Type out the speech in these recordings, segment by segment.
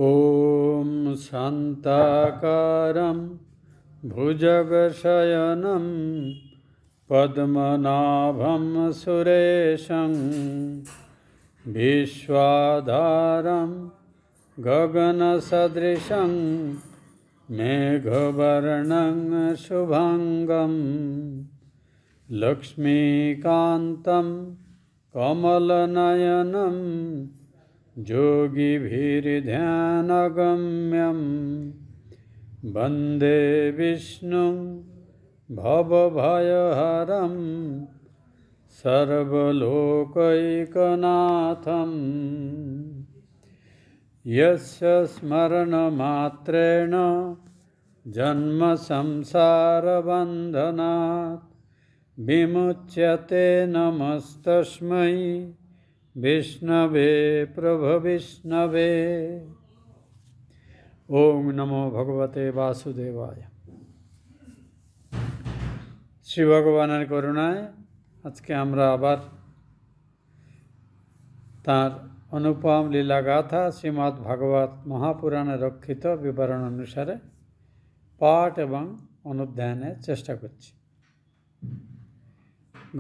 ॐ शान्ताकारं भुजगशयनं पद्मनाभं सुरेशं विश्वाधारं गगनसदृशं मेघवर्णं शुभांगं लक्ष्मीकान्तं कमलनयनं योगिभिर्ध्यानगम्यं वन्दे विष्णुं भवभयहरं सर्वलोकैकनाथं यस्य स्मरणमात्रेण जन्मसंसारबन्धनात् विमुच्यते। नमस्तस्मै विष्णवे प्रभविष्णवे। ओम नमो भगवते वासुदेवाय। श्री भगवाনের করুণায় আজকে আমরা আবার তার অনুপম লীলা গাথা শ্রীমদ্ ভাগবত মহাপুরাণে রক্ষিত বিবরণ অনুসারে পাঠ এবং অনুধ্যানের চেষ্টা করছি।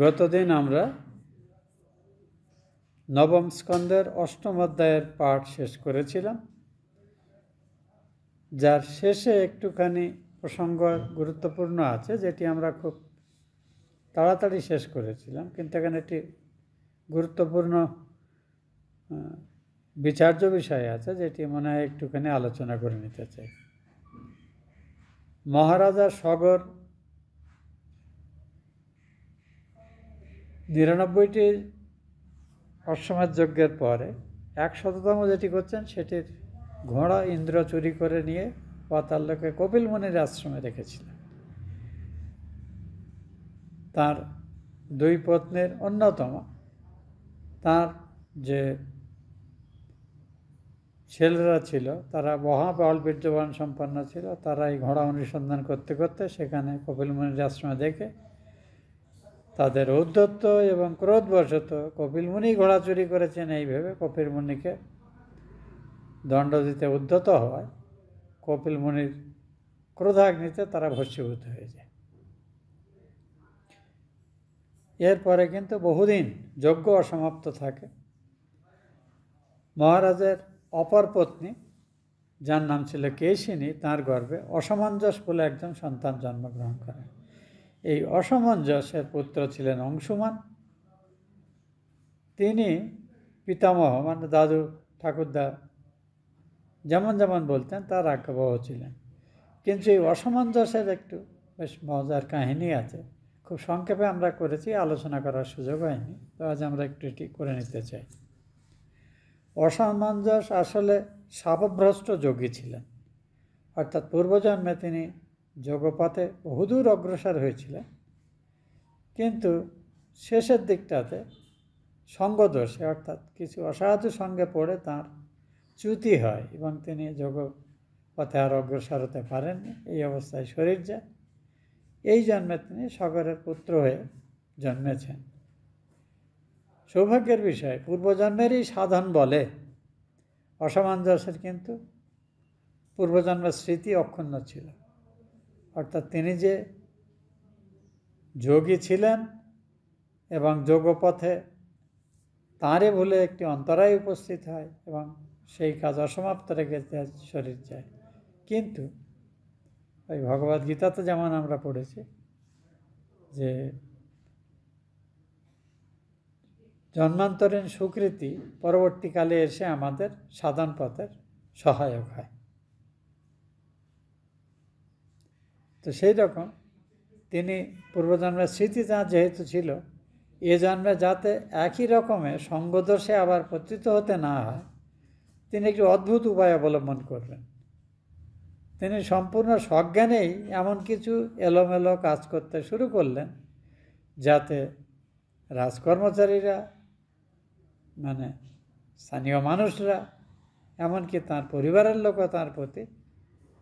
গতদিন আমরা নবম স্কন্ধের অষ্টম অধ্যায়ের পাঠ শেষ করেছিলাম, যার শেষে একটুখানি প্রসঙ্গ গুরুত্বপূর্ণ আছে, যেটি আমরা খুব তাড়াতাড়ি শেষ করেছিলাম, কিন্তু এখানে একটি গুরুত্বপূর্ণ বিচার্য বিষয় আছে, যেটি মনে হয় একটুখানি আলোচনা করে নিতে চাই। মহারাজা সগর ৯৯টি অশ্বমেধ যজ্ঞের পরে ১০০তম যেটি করছেন, সেটির ঘোড়া ইন্দ্র চুরি করে নিয়ে পাতাল লোকে কপিল মুনির আশ্রমে রেখেছিলেন। তার দুই পত্নীর অন্যতম, তার যে ছেলেরা ছিল তারা মহা বল বীর্যবান সম্পন্ন ছিল। তারা এই ঘোড়া অনুসন্ধান করতে করতে সেখানে কপিল মুনির আশ্রমে দেখে তাদের ঔদ্ধত্য এবং ক্রোধবশত কপিল মুনি ঘোড়া চুরি করেছেন এই ভেবে কপিল মুনিকে দণ্ড দিতে উদ্যত হওয়ায় কপিল মুনির ক্রোধাগ্নিতে তারা ভস্মীভূত হয়ে যায়। এরপরে কিন্তু বহুদিন যজ্ঞ অসমাপ্ত থাকে। মহারাজের অপর পত্নী, যার নাম ছিল কেশিনী, তাঁর গর্ভে অসমঞ্জস বলে একজন সন্তান জন্মগ্রহণ করেন। এই অসমঞ্জসের পুত্র ছিলেন অংশুমান। তিনি পিতামহ মানে দাদু ঠাকুরদা যেমন যেমন বলতেন তার আজ্ঞাবহ ছিলেন। কিন্তু এই অসমঞ্জসের একটু বেশ মজার কাহিনী আছে, খুব সংক্ষেপে আমরা করেছি, আলোচনা করার সুযোগ হয়নি, তো আজ আমরা একটু এটি করে নিতে চাই। অসমঞ্জস আসলে শাপভ্রষ্ট যোগী ছিলেন, অর্থাৎ পূর্বজন্মে তিনি যোগপথে বহুদূর অগ্রসর হয়েছিলেন, কিন্তু শেষের দিকটাতে সঙ্গদোষে অর্থাৎ কিছু অসাধু সঙ্গে পড়ে তাঁর চ্যুতি হয় এবং তিনি যোগপথে আর অগ্রসর হতে পারেননি। এই অবস্থায় শরীর যায়। এই জন্মে তিনি সগরের পুত্র হয়ে জন্মেছেন। সৌভাগ্যের বিষয়, পূর্বজন্মেরই সাধন বলে অসমঞ্জসের কিন্তু পূর্বজন্মের স্মৃতি অক্ষুণ্ণ ছিল। অর্থাৎ তিনি যে যোগী ছিলেন এবং যোগপথে তাঁরে ভুলে একটি অন্তরায় উপস্থিত হয় এবং সেই কাজ অসমাপ্ত রেখে শরীর যায়। কিন্তু ওই ভগবদ্গীতাতে যেমন আমরা পড়েছি যে জন্মান্তরীণ সুকৃতি পরবর্তীকালে এসে আমাদের সাধন পথের সহায়ক হয়। তো সেই রকম তিনি পূর্বজন্মের স্মৃতি তাঁর যেহেতু ছিল, এ জন্মে যাতে একই রকমের সঙ্গদোষে আবার পতিত হতে না হয়, তিনি একটি অদ্ভুত উপায় অবলম্বন করবেন। তিনি সম্পূর্ণ সজ্ঞানেই এমন কিছু এলোমেলো কাজ করতে শুরু করলেন যাতে রাজকর্মচারীরা মানে স্থানীয় মানুষরা, এমনকি তাঁর পরিবারের লোকও তাঁর প্রতি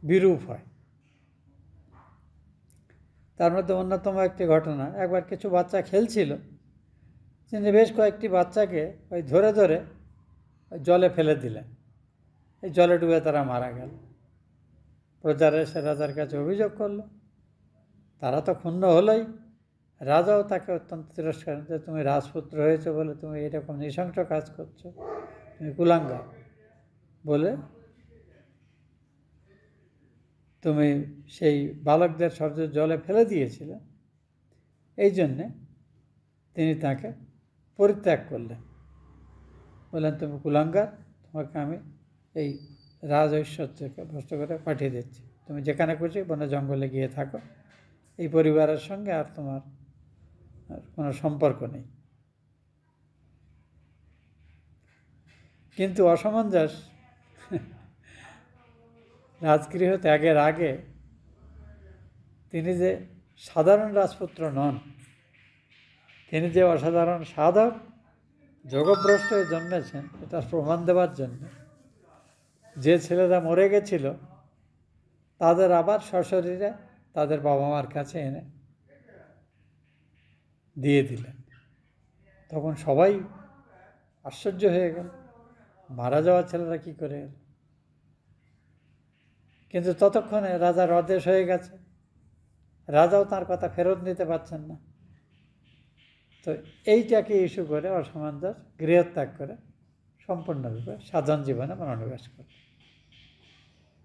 বিরূপ হয়। তার মধ্যে অন্যতম একটি ঘটনা, একবার কিছু বাচ্চা খেলছিল, তিনি বেশ কয়েকটি বাচ্চাকে ওই ধরে ধরে জলে ফেলে দিলেন। এই জলে ডুবে তারা মারা গেল। প্রজারা এসে রাজার কাছে অভিযোগ করলো, তারা তো ক্ষুণ্ণ হলোই। রাজাও তাকে অত্যন্ত তিরস্কার, যে তুমি রাজপুত্র হয়েছে বলে তুমি এরকম নৃশংস কাজ করছো, তুমি কুলাঙ্গার বলে তুমি সেই বালকদের সব জলে ফেলে দিয়েছিলে। এই জন্যে তিনি তাকে পরিত্যাগ করলেন, বললেন তুমি কুলাঙ্গার, তোমাকে আমি এই রাজ ঐশ্বর্যকে ভ্রষ্ট করে পাঠিয়ে দিচ্ছি, তুমি যেখানে খুশি বনে জঙ্গলে গিয়ে থাকো, এই পরিবারের সঙ্গে আর তোমার কোনো সম্পর্ক নেই। কিন্তু অসামঞ্জস রাজগৃহ ত্যাগের আগে তিনি যে সাধারণ রাজপুত্র নন, তিনি যে অসাধারণ সাধক যোগভ্রষ্ট হয়ে জন্মেছেন, এটা প্রমাণ দেওয়ার জন্য যে ছেলেরা মরে গেছিল তাদের আবার সশরীরে তাদের বাবা মার কাছে এনে দিয়ে দিলেন। তখন সবাই আশ্চর্য হয়ে গেল, মারা যাওয়া ছেলেরা কী করে এল? কিন্তু ততক্ষণে রাজার আদেশ হয়ে গেছে, রাজাও তার কথা ফেরত নিতে পারছেন না। তো এইটাকে ইস্যু করে অসামঞ্জস গৃহত্যাগ করে সম্পূর্ণরূপে সাধারণ জীবনে মনোনিবেশ করে।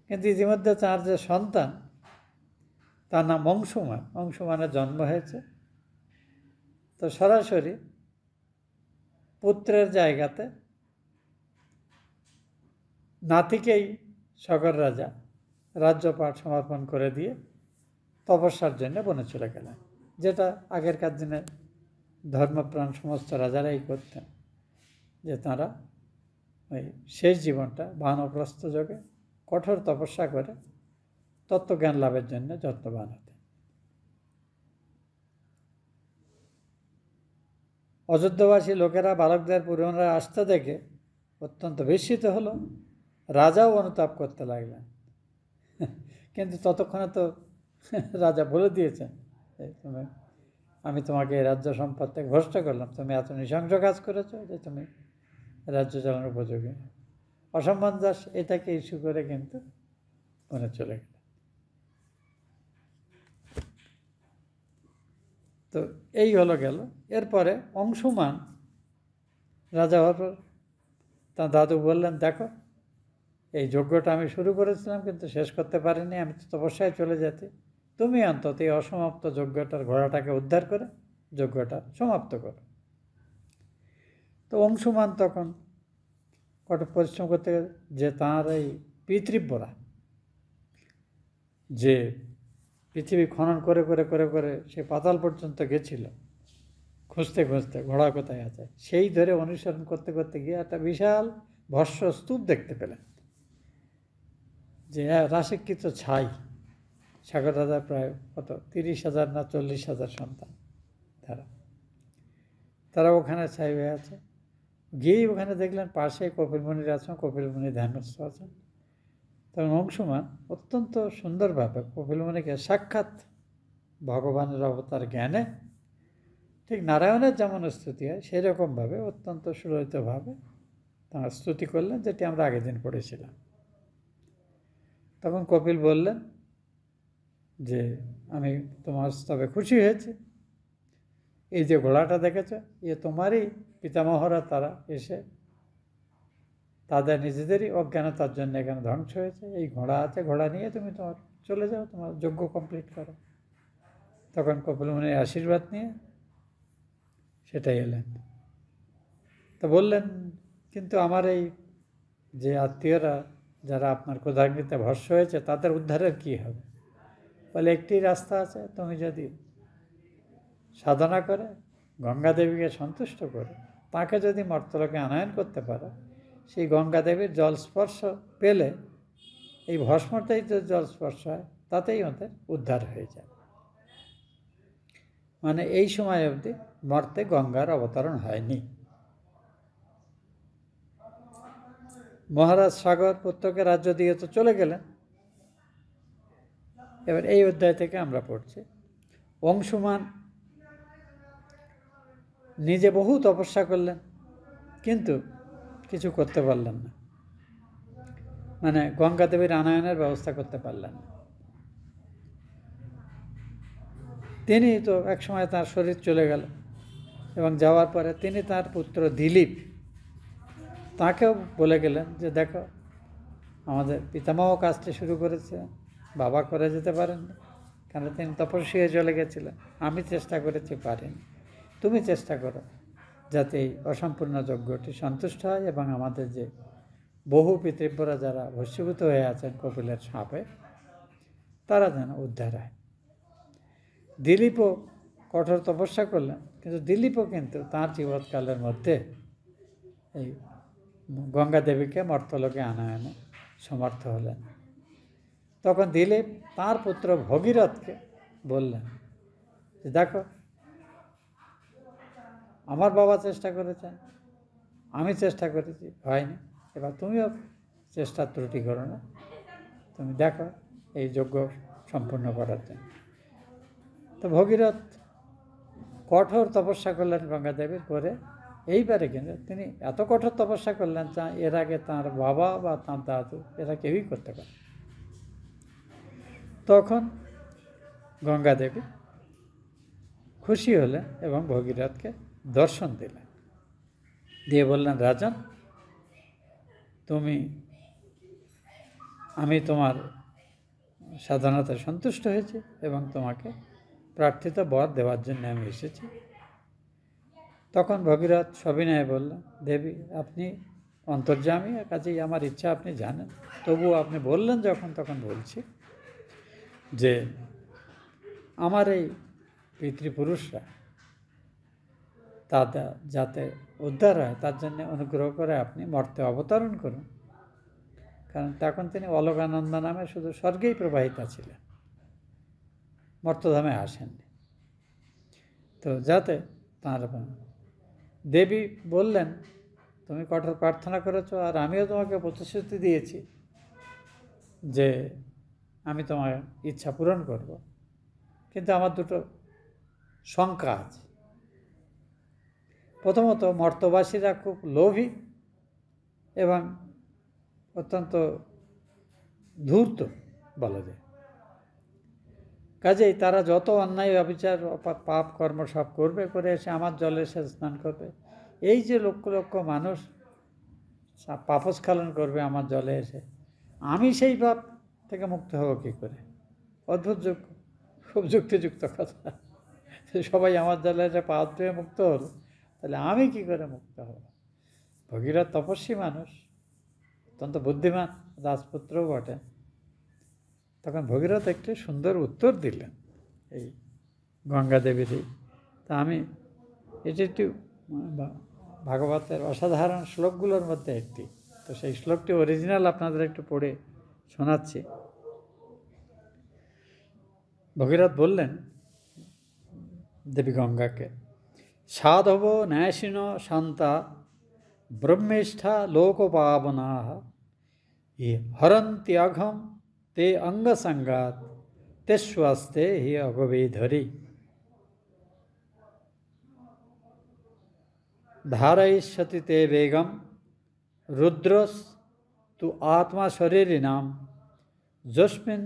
কিন্তু ইতিমধ্যে তার যে সন্তান, তার নাম অংশুমান, অংশুমানের জন্ম হয়েছে। তো সরাসরি পুত্রের জায়গাতে নাতিকেই সগর রাজা রাজ্যপাট সমর্পণ করে দিয়ে তপস্যার জন্য বনে চলে গেলেন, যেটা আগেরকার দিনে ধর্মপ্রাণ সমস্ত রাজারাই করতেন, যে তাঁরা ওই শেষ জীবনটা বানপ্রস্থ যোগে কঠোর তপস্যা করে তত্ত্বজ্ঞান লাভের জন্য যত্নবান হতেন। অযোধ্যাবাসী লোকেরা বালকদের পুরোনো আসতে দেখে অত্যন্ত বিস্মিত হলো, রাজাও অনুতাপ করতে লাগলেন। কিন্তু ততক্ষণে তো রাজা বলে দিয়েছেন, আমি তোমাকে রাজ্য সম্পদ থেকে ভ্রষ্ট করলাম, তুমি এত নৃশংস কাজ করেছো যে তুমি রাজ্য চালানোর উপযোগী। অসামঞ্জস এটাকে ইস্যু করে কিন্তু মনে চলে গেল। তো এই হলো গেল। এরপরে অংশুমান রাজা হওয়ার পর তার দাদু বললেন, দেখো এই যজ্ঞটা আমি শুরু করেছিলাম কিন্তু শেষ করতে পারিনি, আমি তো তপস্যায় চলে যেতে, তুমি অন্তত এই অসমাপ্ত যজ্ঞটার ঘোড়াটাকে উদ্ধার করে যজ্ঞটা সমাপ্ত করো। তো অংশুমান তখন কঠোর পরিশ্রম করতে, যে তাঁর এই পিতৃব্যরা যে পৃথিবী খনন করে করে করে করে সে পাতাল পর্যন্ত গেছিল খুঁজতে খুঁজতে ঘোড়া কোথায় আছে, সেই ধরে অনুসরণ করতে করতে গিয়ে একটা বিশাল ভস্ম স্তূপ দেখতে পেলেন, যে রাশিকৃত ছাই। সাগর রাজার প্রায় কত 30,000 না 40,000 সন্তান, তারা ওখানে ছাই হয়ে আছে। গিয়েই ওখানে দেখলেন পাশে কপিলমুনির আছেন, কপিলমুনি ধ্যানস্থ আছেন। তখন অংশুমান অত্যন্ত সুন্দরভাবে কপিলমুনিকে সাক্ষাৎ ভগবানের অবতার জ্ঞানে, ঠিক নারায়ণের যেমন স্তুতি হয় সেই রকমভাবে অত্যন্ত সুললিতভাবে তাঁর স্তুতি করলেন, যেটি আমরা আগের দিন পড়েছিলাম। তখন কপিল বললেন যে আমি তোমার স্তবে খুশি হয়েছি, এই যে ঘোড়াটা দেখেছ এ তোমারই পিতামহরা তারা এসে তাদের নিজেদেরই অজ্ঞানতার জন্য এখানে ধ্বংস হয়েছে, এই ঘোড়া আছে, ঘোড়া নিয়ে তুমি তোমার চলে যাও, তোমার যজ্ঞ কমপ্লিট করো। তখন কপিলমুনির আশীর্বাদ নিয়ে সেটাই এলেন। তো বললেন, কিন্তু আমার এই যে আত্মীয়রা যারা আপনার ক্রোধাগ্নিতে ভস্ম হয়েছে তাদের উদ্ধারের কী হবে? বলে একটি রাস্তা আছে, তুমি যদি সাধনা করে গঙ্গা দেবীকে সন্তুষ্ট করে তাকে যদি মর্তলোকে আনয়ন করতে পারো, সেই গঙ্গা দেবীর জল স্পর্শ পেলে এই ভস্মটাই যে জল স্পর্শ হয় তাতেই ওদের উদ্ধার হয়ে যায়। মানে এই সময় অবধি মর্তে গঙ্গার অবতরণ হয়নি। মহারাজ সাগর পুত্রকে রাজ্য দিয়ে তো চলে গেলেন। এবার এই অধ্যায় থেকে আমরা পড়ছি, অংশুমান নিজে বহু তপস্যা করলেন কিন্তু কিছু করতে পারলেন না। মানে গঙ্গা দেবীর আনয়নের ব্যবস্থা করতে পারলেন না। তিনি তো একসময় তার শরীর চলে গেল, এবং যাওয়ার পরে তিনি তার পুত্র দিলীপ তাকেও বলে গেলেন যে দেখো, আমাদের পিতামহ কাজটি শুরু করেছে, বাবা করে যেতে পারেননি, কারণ তিনি তপস্বী হয়ে চলে গেছিলেন। আমি চেষ্টা করেছি, পারিনি। তুমি চেষ্টা করো যাতে এই অসম্পূর্ণ যজ্ঞটি সন্তুষ্ট হয় এবং আমাদের যে বহু পিতৃব্যরা যারা ভস্মীভূত হয়ে আছেন কপিলের সাপে, তারা যেন উদ্ধার হয়। দিলীপও কঠোর তপস্যা করলেন, কিন্তু দিলীপও কিন্তু তাঁর জীবৎকালের মধ্যে এই গঙ্গা দেবীকে মর্তলোকে আনয়নে সমর্থ হলেন। তখন দিলীপ তাঁর পুত্র ভগীরথকে বললেন যে দেখো, আমার বাবা চেষ্টা করেছেন, আমি চেষ্টা করেছি, হয়নি, এবার তুমিও চেষ্টার ত্রুটি করো না, তুমি দেখো এই যজ্ঞ সম্পূর্ণ করার জন্য। তো ভগীরথ কঠোর তপস্যা করলেন গঙ্গা দেবীর করে। এইবারে কিন্তু তিনি এত কঠোর তপস্যা করলেন যা এর আগে তাঁর বাবা বা তাঁর দাদু এরা কেউই করতে পারে। তখন গঙ্গা দেবী খুশি হলেন এবং ভগীরথকে দর্শন দিলেন, দিয়ে বললেন, রাজন, আমি তোমার সাধনাতে সন্তুষ্ট হয়েছি এবং তোমাকে প্রার্থিত বর দেওয়ার জন্য আমি এসেছি। তখন ভগীরথ সবিনয়ে বললেন, দেবী, আপনি অন্তর্যামী, কাজেই আমার ইচ্ছা আপনি জানেন, তবুও আপনি বললেন যখন, তখন বলছি যে আমার এই পিতৃপুরুষরা তাদের যাতে উদ্ধার হয় তার জন্য অনুগ্রহ করে আপনি মর্তে অবতরণ করুন। কারণ তখন তিনি অলোকানন্দ নামে শুধু স্বর্গেই প্রবাহিতা ছিলেন, মর্তধামে আসেননি। তো যাতে তাঁর দেবী বললেন, তুমি কঠোর প্রার্থনা করেছো, আর আমিও তোমাকে প্রতিশ্রুতি দিয়েছি যে আমি তোমার ইচ্ছা পূরণ করব, কিন্তু আমার দুটো শঙ্কা আছে। প্রথমত, মর্তবাসীরা খুব লোভী এবং অত্যন্ত ধূর্ত বলা যায়। কাজেই তারা যত অন্যায় অবিচার পাপ কর্ম সব করবে, করে এসে আমার জলে এসে স্নান করবে। এই যে লক্ষ লক্ষ মানুষ পাপস্খলন করবে আমার জলে এসে, আমি সেই পাপ থেকে মুক্ত হব কী করে? অদ্ভুত খুব যুক্তিযুক্ত কথা। সবাই আমার জলে এসে পাপ ধুয়ে মুক্ত হলো, তাহলে আমি কি করে মুক্ত হব? ভগীরথ তপস্বী মানুষ, অত্যন্ত বুদ্ধিমান, রাজপুত্রও বটে। তখন ভগীরথ একটি সুন্দর উত্তর দিলেন এই গঙ্গা দেবীরই। তা আমি এটি একটি ভাগবতের অসাধারণ শ্লোকগুলোর মধ্যে একটি, তো সেই শ্লোকটি অরিজিনাল আপনাদের একটু পড়ে শোনাচ্ছি। ভগীরথ বললেন দেবী গঙ্গাকে, সাধব ন্যাসিন শান্তা ব্রহ্মেষ্ঠা লোকপাবনা হরন্ত্যঘম তে অঙ্গসঙ্গাত তেস্বাস্তে হি অগবেধরি ধারয়িষ্যতি তে বেগম রুদ্রস তু আত্মা শরীরিনাম যস্মিন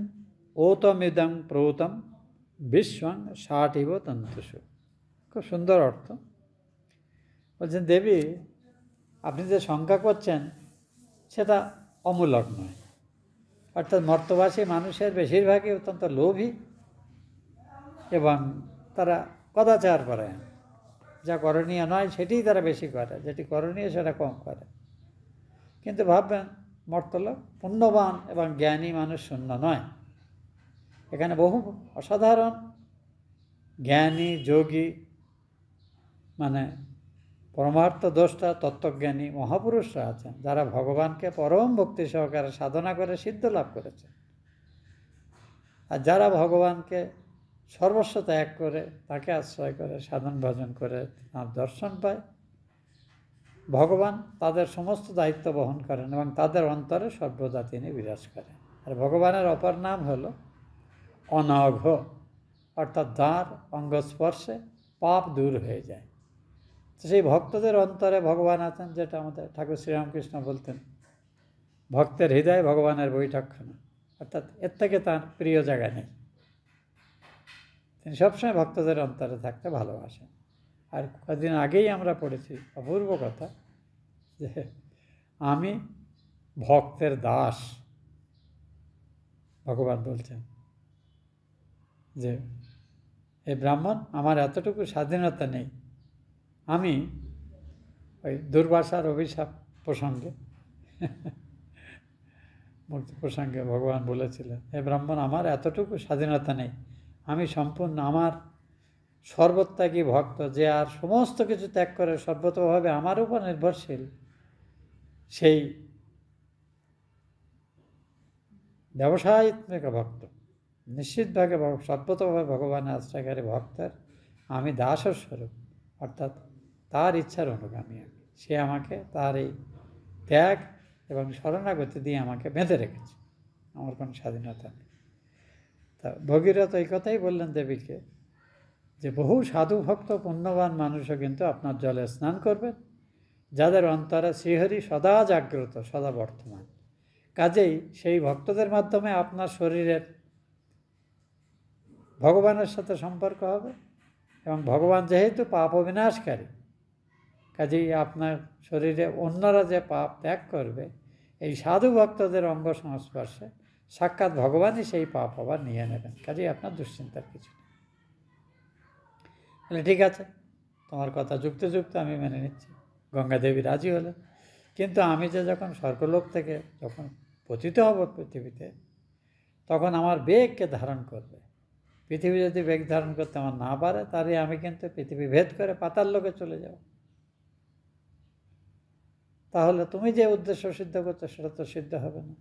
ওতমিদং প্রৌতম বিশ্বং ষাটিব তন্তুষু। খুব সুন্দর অর্থ। বলছেন, দেবী, আপনি যে শঙ্কা করছেন সেটা অমূলক নয়। অর্থাৎ মর্তবাসী মানুষের বেশিরভাগই অত্যন্ত লোভী এবং তারা কদাচার করে, যা করণীয় নয় সেটিই তারা বেশি করে, যেটি করণীয় সেটা কম করে। কিন্তু ভাববেন, মর্তলোক পুণ্যবান এবং জ্ঞানী মানুষ শূন্য নয়। এখানে বহু অসাধারণ জ্ঞানী যোগী, মানে পরমার্থ দ্রষ্টা তত্ত্বজ্ঞানী মহাপুরুষরা আছেন, যারা ভগবানকে পরম ভক্তি সহকারে সাধনা করে সিদ্ধ লাভ করেছে। আর যারা ভগবানকে সর্বস্ব ত্যাগ করে তাকে আশ্রয় করে সাধন ভজন করে তাঁর দর্শন পায়, ভগবান তাদের সমস্ত দায়িত্ব বহন করেন এবং তাদের অন্তরে সর্বদা তিনি বিরাজ করেন। আর ভগবানের অপর নাম হল অনঘ, অর্থাৎ যার অঙ্গস্পর্শে পাপ দূর হয়ে যায়। তো সেই ভক্তদের অন্তরে ভগবান আছেন, যেটা আমাদের ঠাকুর শ্রীরামকৃষ্ণ বলতেন ভক্তের হৃদয় ভগবানের বৈঠকখানা, অর্থাৎ এর থেকে তার প্রিয় জায়গা নেই। তিনি সবসময় ভক্তদের অন্তরে থাকতে ভালোবাসেন। আর কদিন আগেই আমরা পড়েছি অপূর্ব কথা, যে আমি ভক্তের দাস। ভগবান বলছেন যে এই ব্রাহ্মণ, আমার এতটুকু স্বাধীনতা নেই। আমি ওই দুর্বাসার অভিশাপ প্রসঙ্গে মুক্তি প্রসঙ্গে ভগবান বলেছিলেন, হে ব্রাহ্মণ, আমার এতটুকু স্বাধীনতা নেই। আমি সম্পূর্ণ আমার সর্বত্যাগী ভক্ত, যে আর সমস্ত কিছু ত্যাগ করে সর্বতভাবে আমার উপর নির্ভরশীল, সেই ব্যবসায়িক ভক্ত, নিশ্চিতভাবে সর্বতভাবে ভগবানের আশ্রয়কারী ভক্তের আমি দাসের স্বরূপ, অর্থাৎ তার ইচ্ছার অনুগামী আমি। সে আমাকে তার এই ত্যাগ এবং শরণাগতি দিয়ে আমাকে বেঁধে রেখেছে, আমার কোনো স্বাধীনতা নেই। তা ভগীরথ এই কথাই বললেন দেবীকে, যে বহু সাধু ভক্ত পুণ্যবান মানুষও কিন্তু আপনার জলে স্নান করবেন, যাদের অন্তরে শ্রীহরি সদা জাগ্রত, সদা বর্তমান। কাজেই সেই ভক্তদের মাধ্যমে আপনার শরীরের ভগবানের সাথে সম্পর্ক হবে, এবং ভগবান যেহেতু পাপ বিনাশকারী, কাজেই আপনার শরীরে অন্যরা যে পাপ ত্যাগ করবে, এই সাধু ভক্তদের অঙ্গ সংস্পর্শে সাক্ষাৎ ভগবানই সেই পাপ আবার নিয়ে নেবেন। কাজেই আপনার দুশ্চিন্তার কিছু নেই। তাহলে ঠিক আছে, তোমার কথা যুক্ত যুক্ত আমি মেনে নিচ্ছি। গঙ্গা দেবী রাজি হলেন। কিন্তু আমি যে যখন স্বর্গলোক থেকে যখন পতিত হব পৃথিবীতে, তখন আমার বেগকে ধারণ করবে। পৃথিবী যদি বেগ ধারণ করতে আমার না পারে, তাহলে আমি কিন্তু পৃথিবী ভেদ করে পাতাল লোকে চলে যাব। তাহলে তুমি যে উদ্দেশ্য সিদ্ধ করছো সেটা তো সিদ্ধ হবে না।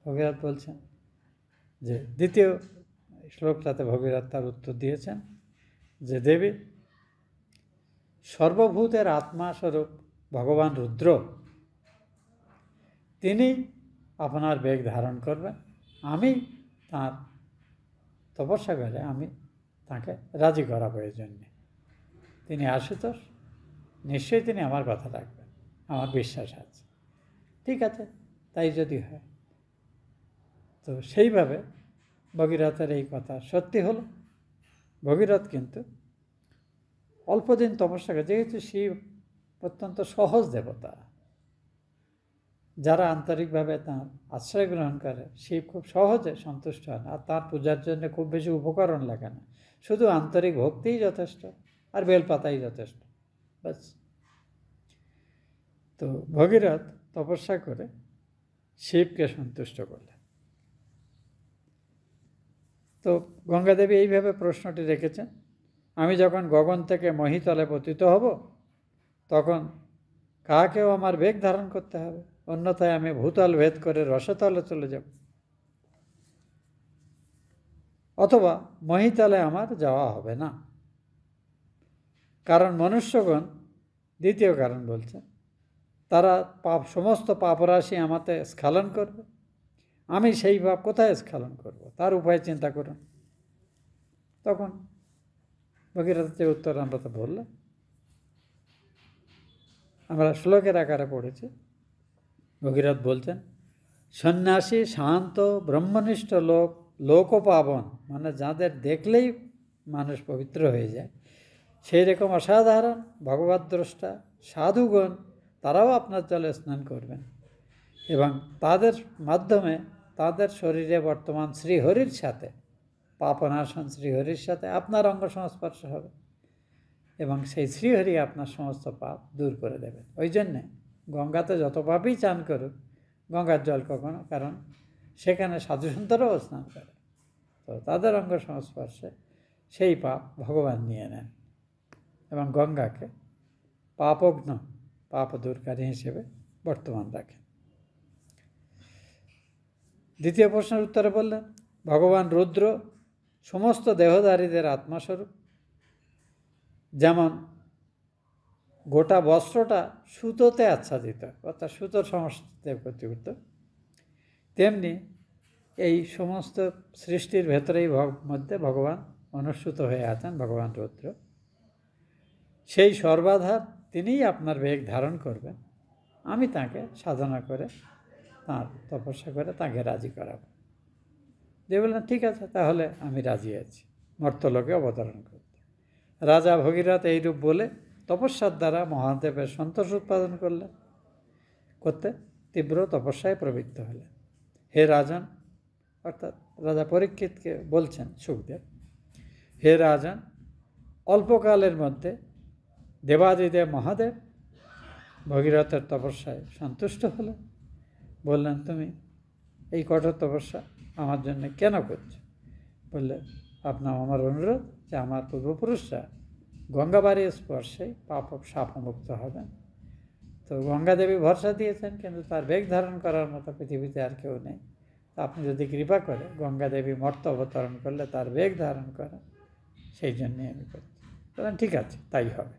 ভগীরথ বলছেন যে দ্বিতীয় শ্লোকটাতে ভগীরথ তার উত্তর দিয়েছেন যে দেবী, সর্বভূতের আত্মাস্বরূপ ভগবান রুদ্র, তিনি আপনার বেগ ধারণ করবেন। আমি তাঁর তপস্যা করে আমি তাকে রাজি করাবো। এই জন্যে তিনি আশুতোষ, নিশ্চয়ই তিনি আমার কথা রাখবেন, আমার বিশ্বাস আছে। ঠিক আছে, তাই যদি হয়। তো সেইভাবে ভগীরথের এই কথা সত্যি হলো। ভগীরথ কিন্তু অল্পদিন তপস্যা করে, যেহেতু শিব অত্যন্ত সহজ দেবতা, যারা আন্তরিকভাবে তাঁর আশ্রয় গ্রহণ করে, শিব খুব সহজে সন্তুষ্ট হন। আর তাঁর পূজার জন্য খুব বেশি উপকরণ লাগে না, শুধু আন্তরিক ভক্তিই যথেষ্ট, আর বেলপাতাই যথেষ্ট, ব্যাস। তো ভগীরথ তপস্যা করে শিবকে সন্তুষ্ট করলেন। তো গঙ্গাদেবী এইভাবে প্রশ্নটি রেখেছেন, আমি যখন গগন থেকে মহীতলে পতিত হব, তখন কাকেও আমার বেগ ধারণ করতে হবে, অন্যথায় আমি ভূতল ভেদ করে রসতলে চলে যাব, অথবা মহীতলে আমার যাওয়া হবে না। কারণ মনুষ্যগণ, দ্বিতীয় কারণ বলছে, তারা সমস্ত পাপরাশি আমাতে স্খলন করবে। আমি সেই পাপ কোথায় স্খলন করব, তার উপায় চিন্তা করুন। তখন ভগীরথের যে উত্তর আমরা তো বললাম, আমরা শ্লোকের আকারে পড়েছি। ভগীরথ বলছেন, সন্ন্যাসী শান্ত ব্রহ্মনিষ্ঠ লোকপাবন, মানে যাদের দেখলেই মানুষ পবিত্র হয়ে যায়, সেই রকম অসাধারণ ভগবদ্দ্রষ্টা সাধুগণ, তারাও আপনার জলে স্নান করবেন, এবং তাদের মাধ্যমে তাদের শরীরে বর্তমান শ্রীহরির সাথে, পাপনাশন শ্রীহরির সাথে আপনার অঙ্গ সংস্পর্শ হবে, এবং সেই শ্রীহরি আপনার সমস্ত পাপ দূর করে দেবেন। ওই জন্যে গঙ্গাতে যত পাপই চান করুক, গঙ্গার জল কখনো, কারণ সেখানে সাধুসন্তরাও স্নান করে, তো তাদের অঙ্গ সংস্পর্শে সেই পাপ ভগবান নিয়ে নেন, এবং গঙ্গাকে পাপঘ্ন, পাপ দূরকারী হিসেবে বর্তমান রাখেন। দ্বিতীয় প্রশ্নের উত্তরে বললেন, ভগবান রুদ্র সমস্ত দেহধারীদের আত্মাস্বরূপ। যেমন গোটা বস্ত্রটা সুতোতে আচ্ছাদিত, অর্থাৎ সুতোর সমস্যাতে প্রতিভূত, তেমনি এই সমস্ত সৃষ্টির ভেতরেই মধ্যে ভগবান অনুসূত হয়ে আছেন, ভগবান রুদ্র। সেই সর্বাধার তিনিই আপনার বেগ ধারণ করবেন। আমি তাকে সাধনা করে তাঁর তপস্যা করে তাকে রাজি করাবো। দেব বললেন, ঠিক আছে, তাহলে আমি রাজি আছি মর্তলোকে অবতরণ করতে। রাজা ভগীরথ এইরূপ বলে তপস্যার দ্বারা মহাদেবের সন্তোষ উৎপাদন করতে তীব্র তপস্যায় প্রবৃত্ত হলেন। হে রাজন, অর্থাৎ রাজা পরীক্ষিতকে বলছেন সুখদেব, হে রাজন, অল্পকালের মধ্যে দেবাদিদেব মহাদেব ভগীরথের তপস্যায় সন্তুষ্ট হলেন। বললেন, তুমি এই কঠোর তপস্যা আমার জন্য কেন করছো? বললে, আপনার আমার অনুরোধ যে আমার পূর্বপুরুষরা গঙ্গাবাড়ির স্পর্শে শাপমুক্ত হবেন। তো গঙ্গা দেবী ভরসা দিয়েছেন, কিন্তু তার বেগ ধারণ করার মতো পৃথিবীতে আর কেউ নেই। তো আপনি যদি কৃপা করে গঙ্গা দেবী মর্ত অবতরণ করলে তার বেগ ধারণ করেন, সেই জন্যই আমি করছি। বললেন, ঠিক আছে, তাই হবে।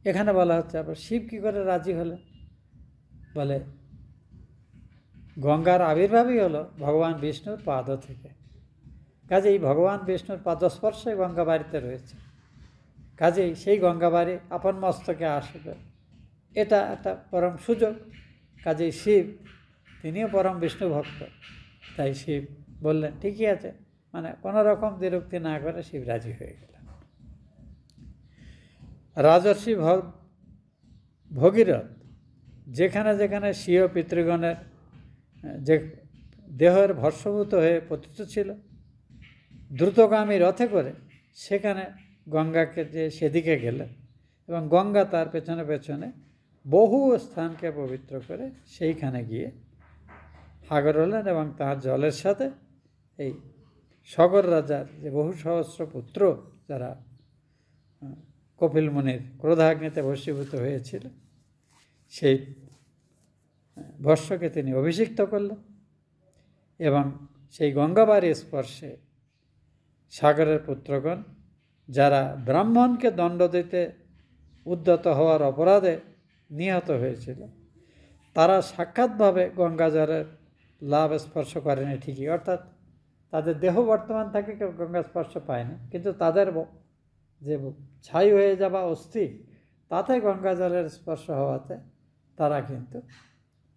এখানে বলা হচ্ছে আবার শিব কী করে রাজি হলেন? বলে, গঙ্গার আবির্ভাবই হলো ভগবান বিষ্ণুর পাদ থেকে। কাজেই ভগবান বিষ্ণুর পাদস্পর্শে গঙ্গা বাড়িতে রয়েছে। কাজেই সেই গঙ্গা বাড়ি আপন মস্তকে আসবে, এটা একটা পরম সুযোগ। কাজেই শিব তিনিও পরম বিষ্ণু ভক্ত, তাই শিব বললেন, ঠিকই আছে, মানে কোনো রকম দ্বিরুক্তি না করে শিব রাজি হয়ে গেলেন। রাজর্ষি ভগীরথ যেখানে যেখানে স্বীয় পিতৃগণের যে দেহের ভস্মভূত হয়ে পতিত ছিল, দ্রুতগামী রথে করে সেখানে গঙ্গাকে যে সেদিকে গেলেন এবং গঙ্গা তার পেছনে পেছনে বহু স্থানকে পবিত্র করে সেইখানে গিয়ে হাগর হলেন এবং তার জলের সাথে এই সগর রাজার যে বহু সহস্র পুত্র যারা কপিল মুনির ক্রোধাগ্নিতে ভস্মীভূত হয়েছিল, সেই ভস্মকে তিনি অভিষিক্ত করলেন এবং সেই গঙ্গাবাড়ির স্পর্শে সাগরের পুত্রগণ যারা ব্রাহ্মণকে দণ্ড দিতে উদ্যত হওয়ার অপরাধে নিহত হয়েছিল, তারা সাক্ষাৎভাবে গঙ্গা জলের লাভ স্পর্শ করেনি ঠিকই, অর্থাৎ তাদের দেহ বর্তমান থাকে কেউ গঙ্গা স্পর্শ পায়নি, কিন্তু তাদের যে ছাই হয়ে যাওয়া অস্থি তাতে গঙ্গা জলের স্পর্শ হওয়াতে তারা কিন্তু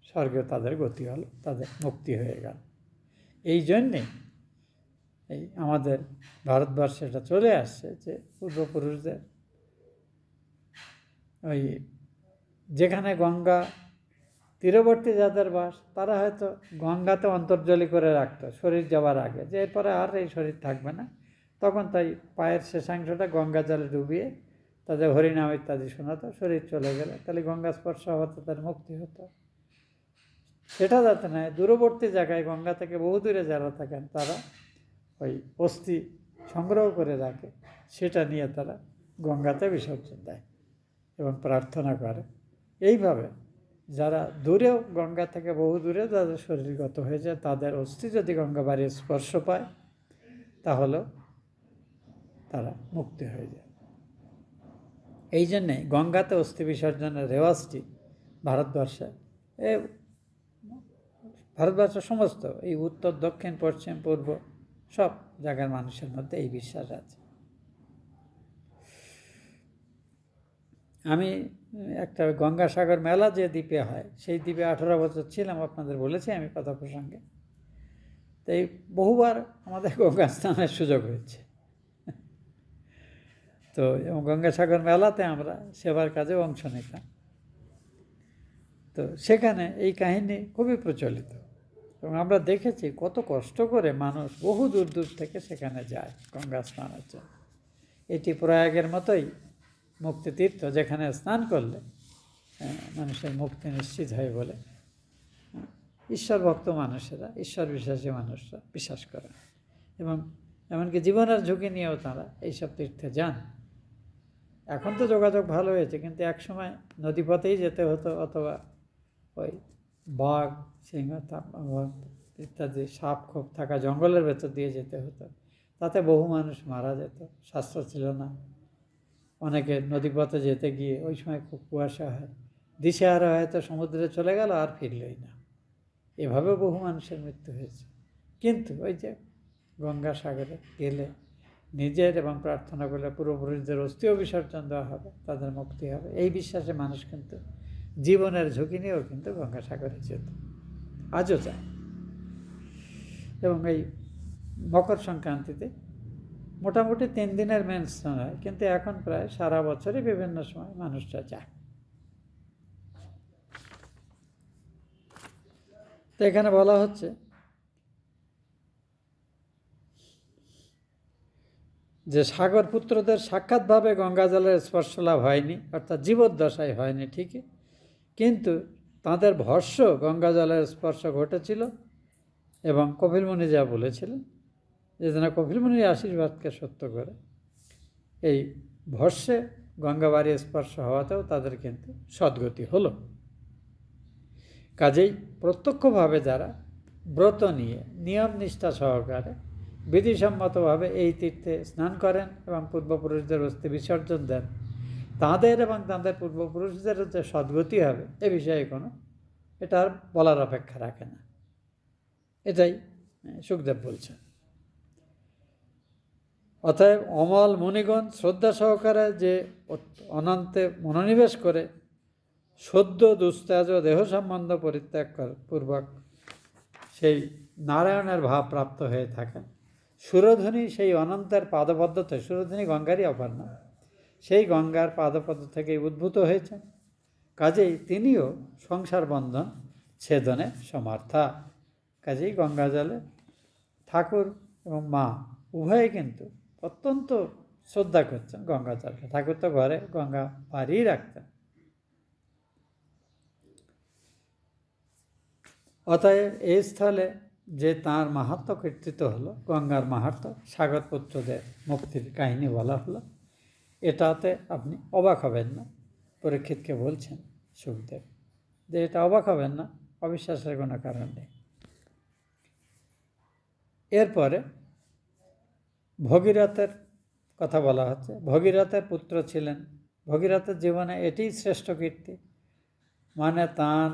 স্বর্গে তাদের গতি হলো, তাদের মুক্তি হয়ে গেল। এই জন্যে এই আমাদের ভারতবর্ষে এটা চলে আসছে যে পূর্বপুরুষদের ওই যেখানে গঙ্গা তীরবর্তী যাদের বাস, তারা হয়তো গঙ্গাতে অন্তর্জলি করে রাখতো শরীর যাওয়ার আগে, যে এরপরে আর এই শরীর থাকবে না, তখন তাই পায়ের শেষাংশটা গঙ্গা জলে ডুবিয়ে তাদের হরিনাম ইত্যাদি শোনাতো, শরীর চলে গেলে তাহলে গঙ্গা স্পর্শ হতো, তার মুক্তি হতো। সেটা যাতে নয়, দূরবর্তী জায়গায় গঙ্গা থেকে বহু দূরে যারা থাকেন তারা ওই অস্থি সংগ্রহ করে রাখে, সেটা নিয়ে তারা গঙ্গাতে বিসর্জন দেয় এবং প্রার্থনা করে। এইভাবে যারা দূরেও গঙ্গা থেকে বহু দূরে যাদের শরীরগত হয়ে যায়, তাদের অস্থি যদি গঙ্গা বাড়ির স্পর্শ পায় তাহলেও তারা মুক্তি হয়ে যায়। এই জন্যে গঙ্গাতে অস্থি বিসর্জনের রেওয়াজটি ভারতবর্ষের সমস্ত এই উত্তর, দক্ষিণ, পশ্চিম, পূর্ব সব জায়গার মানুষের মধ্যে এই বিশ্বাস আছে। আমি একটা গঙ্গাসাগর মেলা যে দ্বীপে হয়, সেই দ্বীপে 18 বছর ছিলাম, আপনাদের বলেছি আমি কথা প্রসঙ্গে। তাই বহুবার আমাদের গঙ্গা স্নানের সুযোগ হয়েছে। তো এবং গঙ্গাসাগর মেলাতে আমরা সেবার কাজে অংশ নিতাম। তো সেখানে এই কাহিনী খুবই প্রচলিত এবং আমরা দেখেছি কত কষ্ট করে মানুষ বহু দূর দূর থেকে সেখানে যায় গঙ্গা স্নানের জন্য। এটি প্রয়াগের মতোই মুক্তিতীর্থ, যেখানে স্নান করলে মানুষের মুক্তি নিশ্চিত হয় বলে ঈশ্বর ভক্ত মানুষেরা, ঈশ্বর বিশ্বাসী মানুষরা বিশ্বাস করে এবং এমনকি জীবনের ঝুঁকি নিয়েও তারা এইসব তীর্থে যান। এখন তো যোগাযোগ ভালো হয়েছে, কিন্তু একসময় নদীপথেই যেতে হতো, অথবা ওই বাঘ, সিংহ ইত্যাদি সাপ খোপ থাকা জঙ্গলের ভেতর দিয়ে যেতে হতো। তাতে বহু মানুষ মারা যেত, শাস্ত্র ছিল না। অনেকে নদীপথে যেতে গিয়ে ওই সময় খুব কুয়াশা হয়, দিশেহারা হয়তো সমুদ্রে চলে গেল আর ফিরলই না। এভাবে বহু মানুষের মৃত্যু হয়েছে। কিন্তু ওই যে গঙ্গাসাগরে গেলে নিজের এবং প্রার্থনা করলে পূর্বপুরুষদের অস্থিও বিসর্জন দেওয়া হবে, তাদের মুক্তি হবে, এই বিশ্বাসে মানুষ কিন্তু জীবনের ঝুঁকি নিয়েও কিন্তু গঙ্গাসাগরে যেত, আজও যায়। এবং এই মকর সংক্রান্তিতে মোটামুটি 3 দিনের মেন স্নান হয়, কিন্তু এখন প্রায় সারা বছরই বিভিন্ন সময় মানুষরা যায়। তো এখানে বলা হচ্ছে যে সাগর পুত্রদের সাক্ষাৎভাবে গঙ্গা জলের স্পর্শ লাভ হয়নি, অর্থাৎ জীবদ্দশায় হয়নি ঠিকই, কিন্তু তাঁদের ভস্য গঙ্গা জলের স্পর্শ ঘটেছিল। এবং কপিলমুনি যা বলেছিলেন যে যেন কপিলমুনির আশীর্বাদকে সত্য করে এই ভস্যে গঙ্গাবাড়ি স্পর্শ হওয়াতেও তাদের কিন্তু সদ্গতি হলো। কাজেই প্রত্যক্ষভাবে যারা ব্রত নিয়ে নিয়ম নিষ্ঠা সহকারে বিধিসম্মতভাবে এই তীর্থে স্নান করেন এবং পূর্বপুরুষদের অস্থি বিসর্জন দেন, তাঁদের এবং তাঁদের পূর্বপুরুষদের যে সদ্গতি হবে এ বিষয়ে কোনো এটা আর বলার অপেক্ষা রাখে না। এটাই সুখদেব বলছেন। অতএব অমল মুনিগণ শ্রদ্ধা সহকারে যে অনন্তে মনোনিবেশ করে সদ্য দুস্তেজ দেহ সম্বন্ধ পরিত্যাগ পূর্বক সেই নারায়ণের ভাব প্রাপ্ত হয়ে থাকেন। সুরধ্বনি সেই অনন্তের পাদপদ্মতে, সুরধ্বনি গঙ্গারই অপর নাম, সেই গঙ্গার পাদপদ্ম থেকে উদ্ভূত হয়েছেন। কাজেই তিনিও সংসার বন্ধন ছেদনে সমর্থা। কাজেই গঙ্গা জলে ঠাকুর এবং মা উভয়ে কিন্তু অত্যন্ত শ্রদ্ধা করছেন গঙ্গা জলকে। ঠাকুর তো ঘরে গঙ্গা পাড়িই রাখতেন। অতএব এই স্থলে যে তাঁর মাহাত্ম্য কীর্তিত হলো, গঙ্গার মাহাত্ম্য, সাগর পুত্রদের মুক্তির কাহিনী বলা হলো, এটাতে আপনি অবাক হবেন না। পরীক্ষিতকে বলছেন সুখদেব যে এটা অবাক হবেন না, অবিশ্বাসের কোনো কারণ নেই। এরপরে ভগীরথের কথা বলা হচ্ছে। ভগীরথের পুত্র ছিলেন। ভগীরথের জীবনে এটিই শ্রেষ্ঠ কীর্তি, মানে তাঁর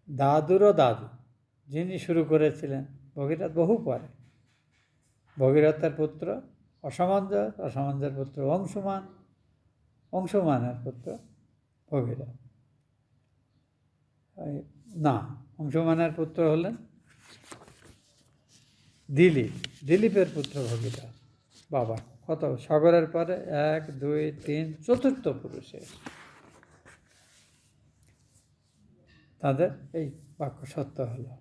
দাদুরও দাদু যিনি শুরু করেছিলেন, ভগীরথ বহু পরে। ভগীরথের পুত্র অসমঞ্জস, অসমঞ্জসের পুত্র অংশুমান, অংশুমানের পুত্র ভগীরথ। না, অংশুমানের পুত্র হলেন দিলীপ, দিলীপের পুত্র ভগীরথ। বাবা, কত সাগরের পরে 1, 2, 3, চতুর্থ পুরুষে তাদের এই বাক্য সত্য হলো।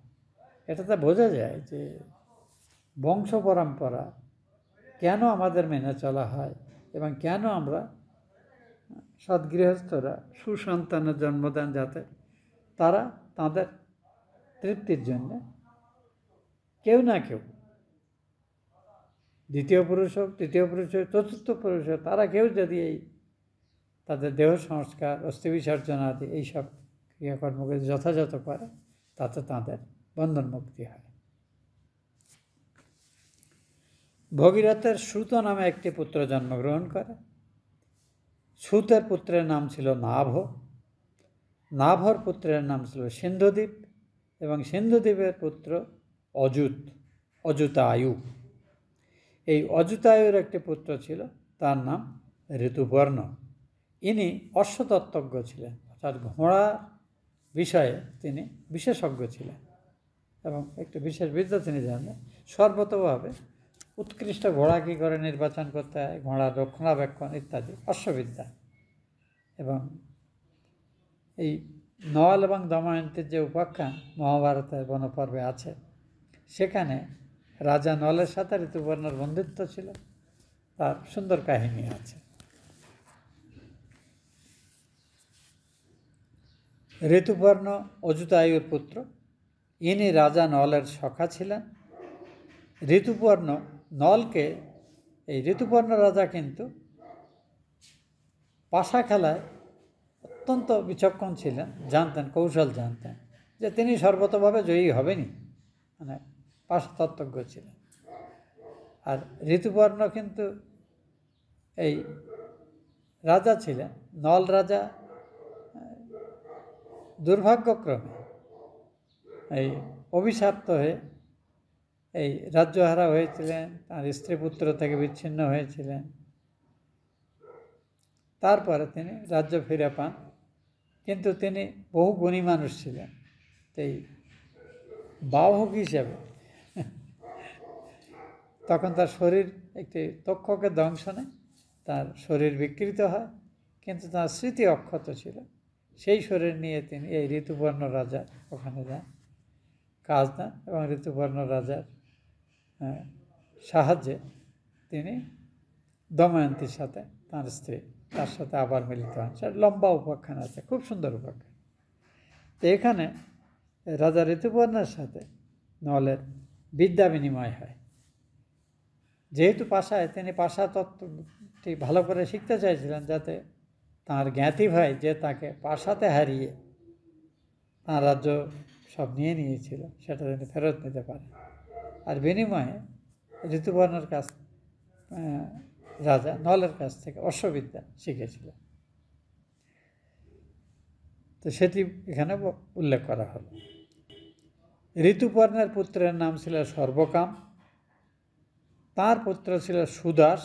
এটাতে বোঝা যায় যে বংশ পরম্পরা কেন আমাদের মেনে চলা হয় এবং কেন আমরা সদ্গৃহস্থরা সুসন্তানের জন্ম দেন, যাতে তারা তাদের তৃপ্তির জন্য কেউ না কেউ, দ্বিতীয় পুরুষ হোক, তৃতীয় পুরুষ হোক, চতুর্থ পুরুষ হোক, তারা কেউ যদি এই তাদের দেহ সংস্কার, অস্থি বিসর্জন আদি এইসব ক্রিয়াকর্মকে যথাযথ করে, তাতে তাদের বন্ধন মুক্তি হয়। ভগীরথের সুত নামে একটি পুত্র জন্মগ্রহণ করে। সুতের পুত্রের নাম ছিল নাভ, নাভর পুত্রের নাম ছিল সিন্ধুদ্বীপ এবং সিন্ধুদ্বীপের পুত্র অযুত, অযুতায়ু। এই অযুতায়ুর একটি পুত্র ছিল, তার নাম ঋতুপর্ণ। ইনি অশ্বতত্ত্বজ্ঞ ছিলেন, অর্থাৎ ঘোড়ার বিষয়ে তিনি বিশেষজ্ঞ ছিলেন এবং একটু বিশেষ বিদ্যা তিনি জানেন। সর্বতভাবে উৎকৃষ্ট ঘোড়া কী করে নির্বাচন করতে হয়, ঘোড়ার রক্ষণাবেক্ষণ ইত্যাদি অশ্ববিদ্যা। এবং এই নল এবং দময়ন্তীর যে উপাখ্যান মহাভারতের বনপর্বে আছে, সেখানে রাজা নলের সাথে ঋতুপর্ণর বন্ধুত্ব ছিল, তার সুন্দর কাহিনী আছে। ঋতুপর্ণ অযুতায়ুর পুত্র, ইনি রাজা নলের সখা ছিলেন। ঋতুপর্ণ নলকে, এই ঋতুপর্ণ রাজা কিন্তু পাশা খেলায় অত্যন্ত বিচক্ষণ ছিলেন, জানতেন, কৌশল জানতেন যে তিনি সর্বতভাবে জয়ী হবেনই, মানে পাশতত্ত্বজ্ঞ ছিলেন। আর ঋতুপর্ণ কিন্তু এই রাজা ছিলেন, নল রাজা দুর্ভাগ্যক্রমে এই অভিশপ্ত হয়ে এই রাজ্যহারা হয়েছিলেন, তার স্ত্রী পুত্র থেকে বিচ্ছিন্ন হয়েছিলেন। তারপরে তিনি রাজ্য ফিরে পান কিন্তু তিনি বহু গুণী মানুষ ছিলেন। এই বাহক হিসেবে তখন তার শরীর একটি তক্ষকের দংশনে তার শরীর বিকৃত হয়, কিন্তু তার স্মৃতি অক্ষত ছিল। সেই শরীর নিয়ে তিনি এই ঋতুপর্ণ রাজার ওখানে যান, কাজ দেন, এবং ঋতুপর্ণ রাজার সাহায্যে তিনি দময়ন্তীর সাথে, তার স্ত্রী, তার সাথে আবার মিলিত হন। সেটা লম্বা উপাখ্যান আছে, খুব সুন্দর উপাখ্যান। তো এখানে রাজা ঋতুপর্ণের সাথে নলের বিদ্যা বিনিময় হয়। যেহেতু পাশায়, তিনি পাশা তত্ত্বটি ভালো করে শিখতে চাইছিলেন, যাতে তাঁর জ্ঞাতি ভাই যে তাকে পাশাতে হারিয়ে তাঁর রাজ্য সব নিয়ে নিয়েছিল, সেটা তিনি ফেরত নিতে পারেন। আর বিনিময়ে ঋতুপর্ণের কাছ রাজা নলের কাছ থেকে অশ্ববিদ্যা শিখেছিলেন। তো সেটি এখানে উল্লেখ করা হলো। ঋতুপর্ণের পুত্রের নাম ছিল সর্বকাম, তার পুত্র ছিল সুদাস,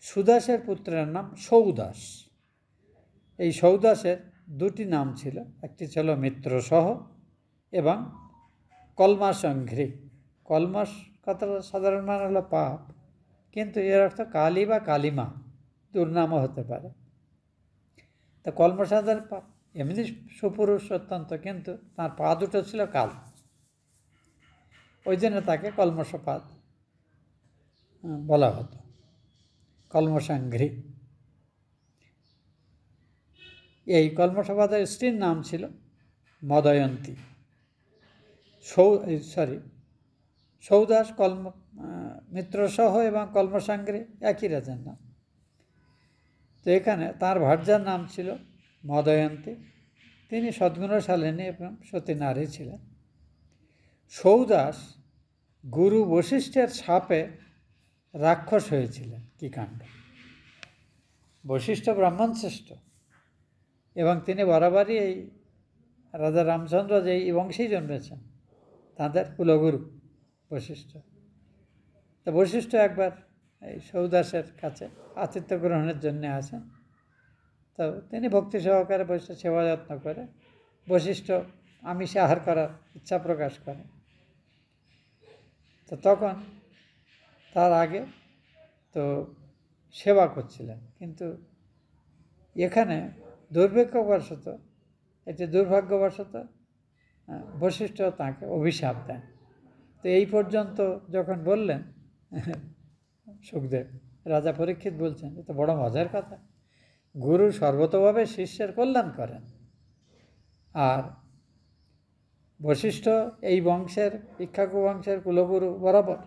সুদাসের পুত্রের নাম সৌদাস। এই সৌদাসের দুটি নাম ছিল, একটি ছিল মিত্রসহ এবং কলমাসংঘ্রি। কলমাস কথাটা সাধারণ মানে হলো পাপ, কিন্তু এর অর্থ কালী বা কালিমা, দুর্নামও হতে পারে। তো কলমসাদের পাপ, এমনি সুপুরুষ অত্যন্ত, কিন্তু তার পা দুটো ছিল কাল, ওই জন্য তাকে কলমসপাদ বলা হতো, কলমসাংঘ্রি। এই কলমসপাদের স্ত্রীর নাম ছিল মদয়ন্তী। সৌদাস মিত্রসহ এবং কলমসাংঘ্রি একই রাজার নাম। তো এখানে তার ভার্যার নাম ছিল মদয়ন্তী। তিনি সদ্গুণশালিনী এবং সতী নারী ছিলেন। সৌদাস গুরু বশিষ্ঠের শাপে রাক্ষস হয়েছিলেন। কী কাণ্ড! বশিষ্ঠ ব্রাহ্মণ শ্রেষ্ঠ, এবং তিনি বরাবরই এই রাজা রামচন্দ্র যে এই বংশেই জন্মেছেন, তাঁদের কুলগুরু বশিষ্ঠ। তো বশিষ্ঠ একবার এই সৌদাসের কাছে আতিথ্য গ্রহণের জন্য আসেন। তো তিনি ভক্তি সহকারে বসে সেবা যত্ন করে বশিষ্ঠ আমিষে আহার করার ইচ্ছা প্রকাশ করেন। তো তখন তার আগে তো সেবা করছিলেন, কিন্তু এখানে দুর্ভাগ্যবশত বশিষ্ঠ তাঁকে অভিশাপ দেন। তো এই পর্যন্ত যখন বললেন, সুখদেব রাজা পরীক্ষিত বলছেন, এ তো বড় মজার কথা, গুরু সর্বতভাবে শিষ্যের কল্যাণ করেন, আর বশিষ্ঠ এই বংশের, ইক্ষ্বাকু বংশের কুলগুরু বরাবর,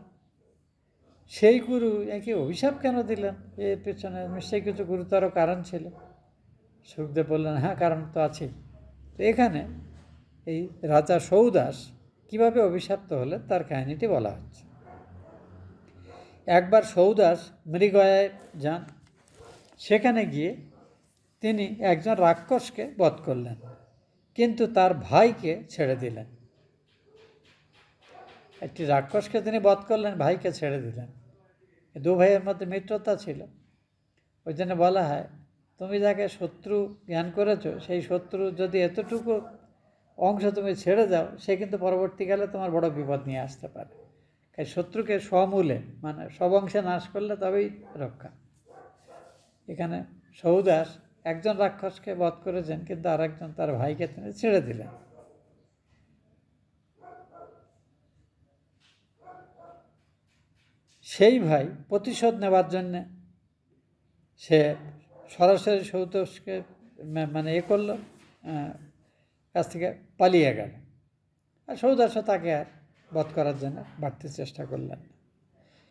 সেই গুরু একে অভিশাপ কেন দিলেন? এর পেছনে নিশ্চয়ই কিছু গুরুতর কারণ ছিল। সুখদেব বললেন, হ্যাঁ, কারণ তো আছেই। তো এখানে এই রাজা সৌদাস কিভাবে অভিশপ্ত হলেন তার কাহিনীটি বলা হচ্ছে। একবার সৌদাস মৃগয়ায় যান, সেখানে গিয়ে তিনি একজন রাক্ষসকে বধ করলেন, কিন্তু তার ভাইকে ছেড়ে দিলেন। একটি রাক্ষসকে তিনি বধ করলেন, ভাইকে ছেড়ে দিলেন। দু ভাইয়ের মধ্যে মিত্রতা ছিল, ওই জন্য বলা হয়, তুমি যাকে শত্রু জ্ঞান করেছো, সেই শত্রু যদি এতটুকু অংশ তুমি ছেড়ে দাও, সে কিন্তু পরবর্তীকালে তোমার বড় বিপদ নিয়ে আসতে পারে। তাই শত্রুকে সমূলে, মানে সব অংশে নাশ করলে তবেই রক্ষা। এখানে সৌদাস একজন রাক্ষসকে বধ করেছেন, কিন্তু আর একজন তার ভাইকে তিনি ছেড়ে দিলেন। সেই ভাই প্রতিশোধ নেবার জন্যে সে সরাসরি সৌদাসকে করলো, কাছ থেকে পালিয়ে গেল। আর সৌদাসও তাকে আর বধ করার জন্য বাড়তি চেষ্টা করলেন না।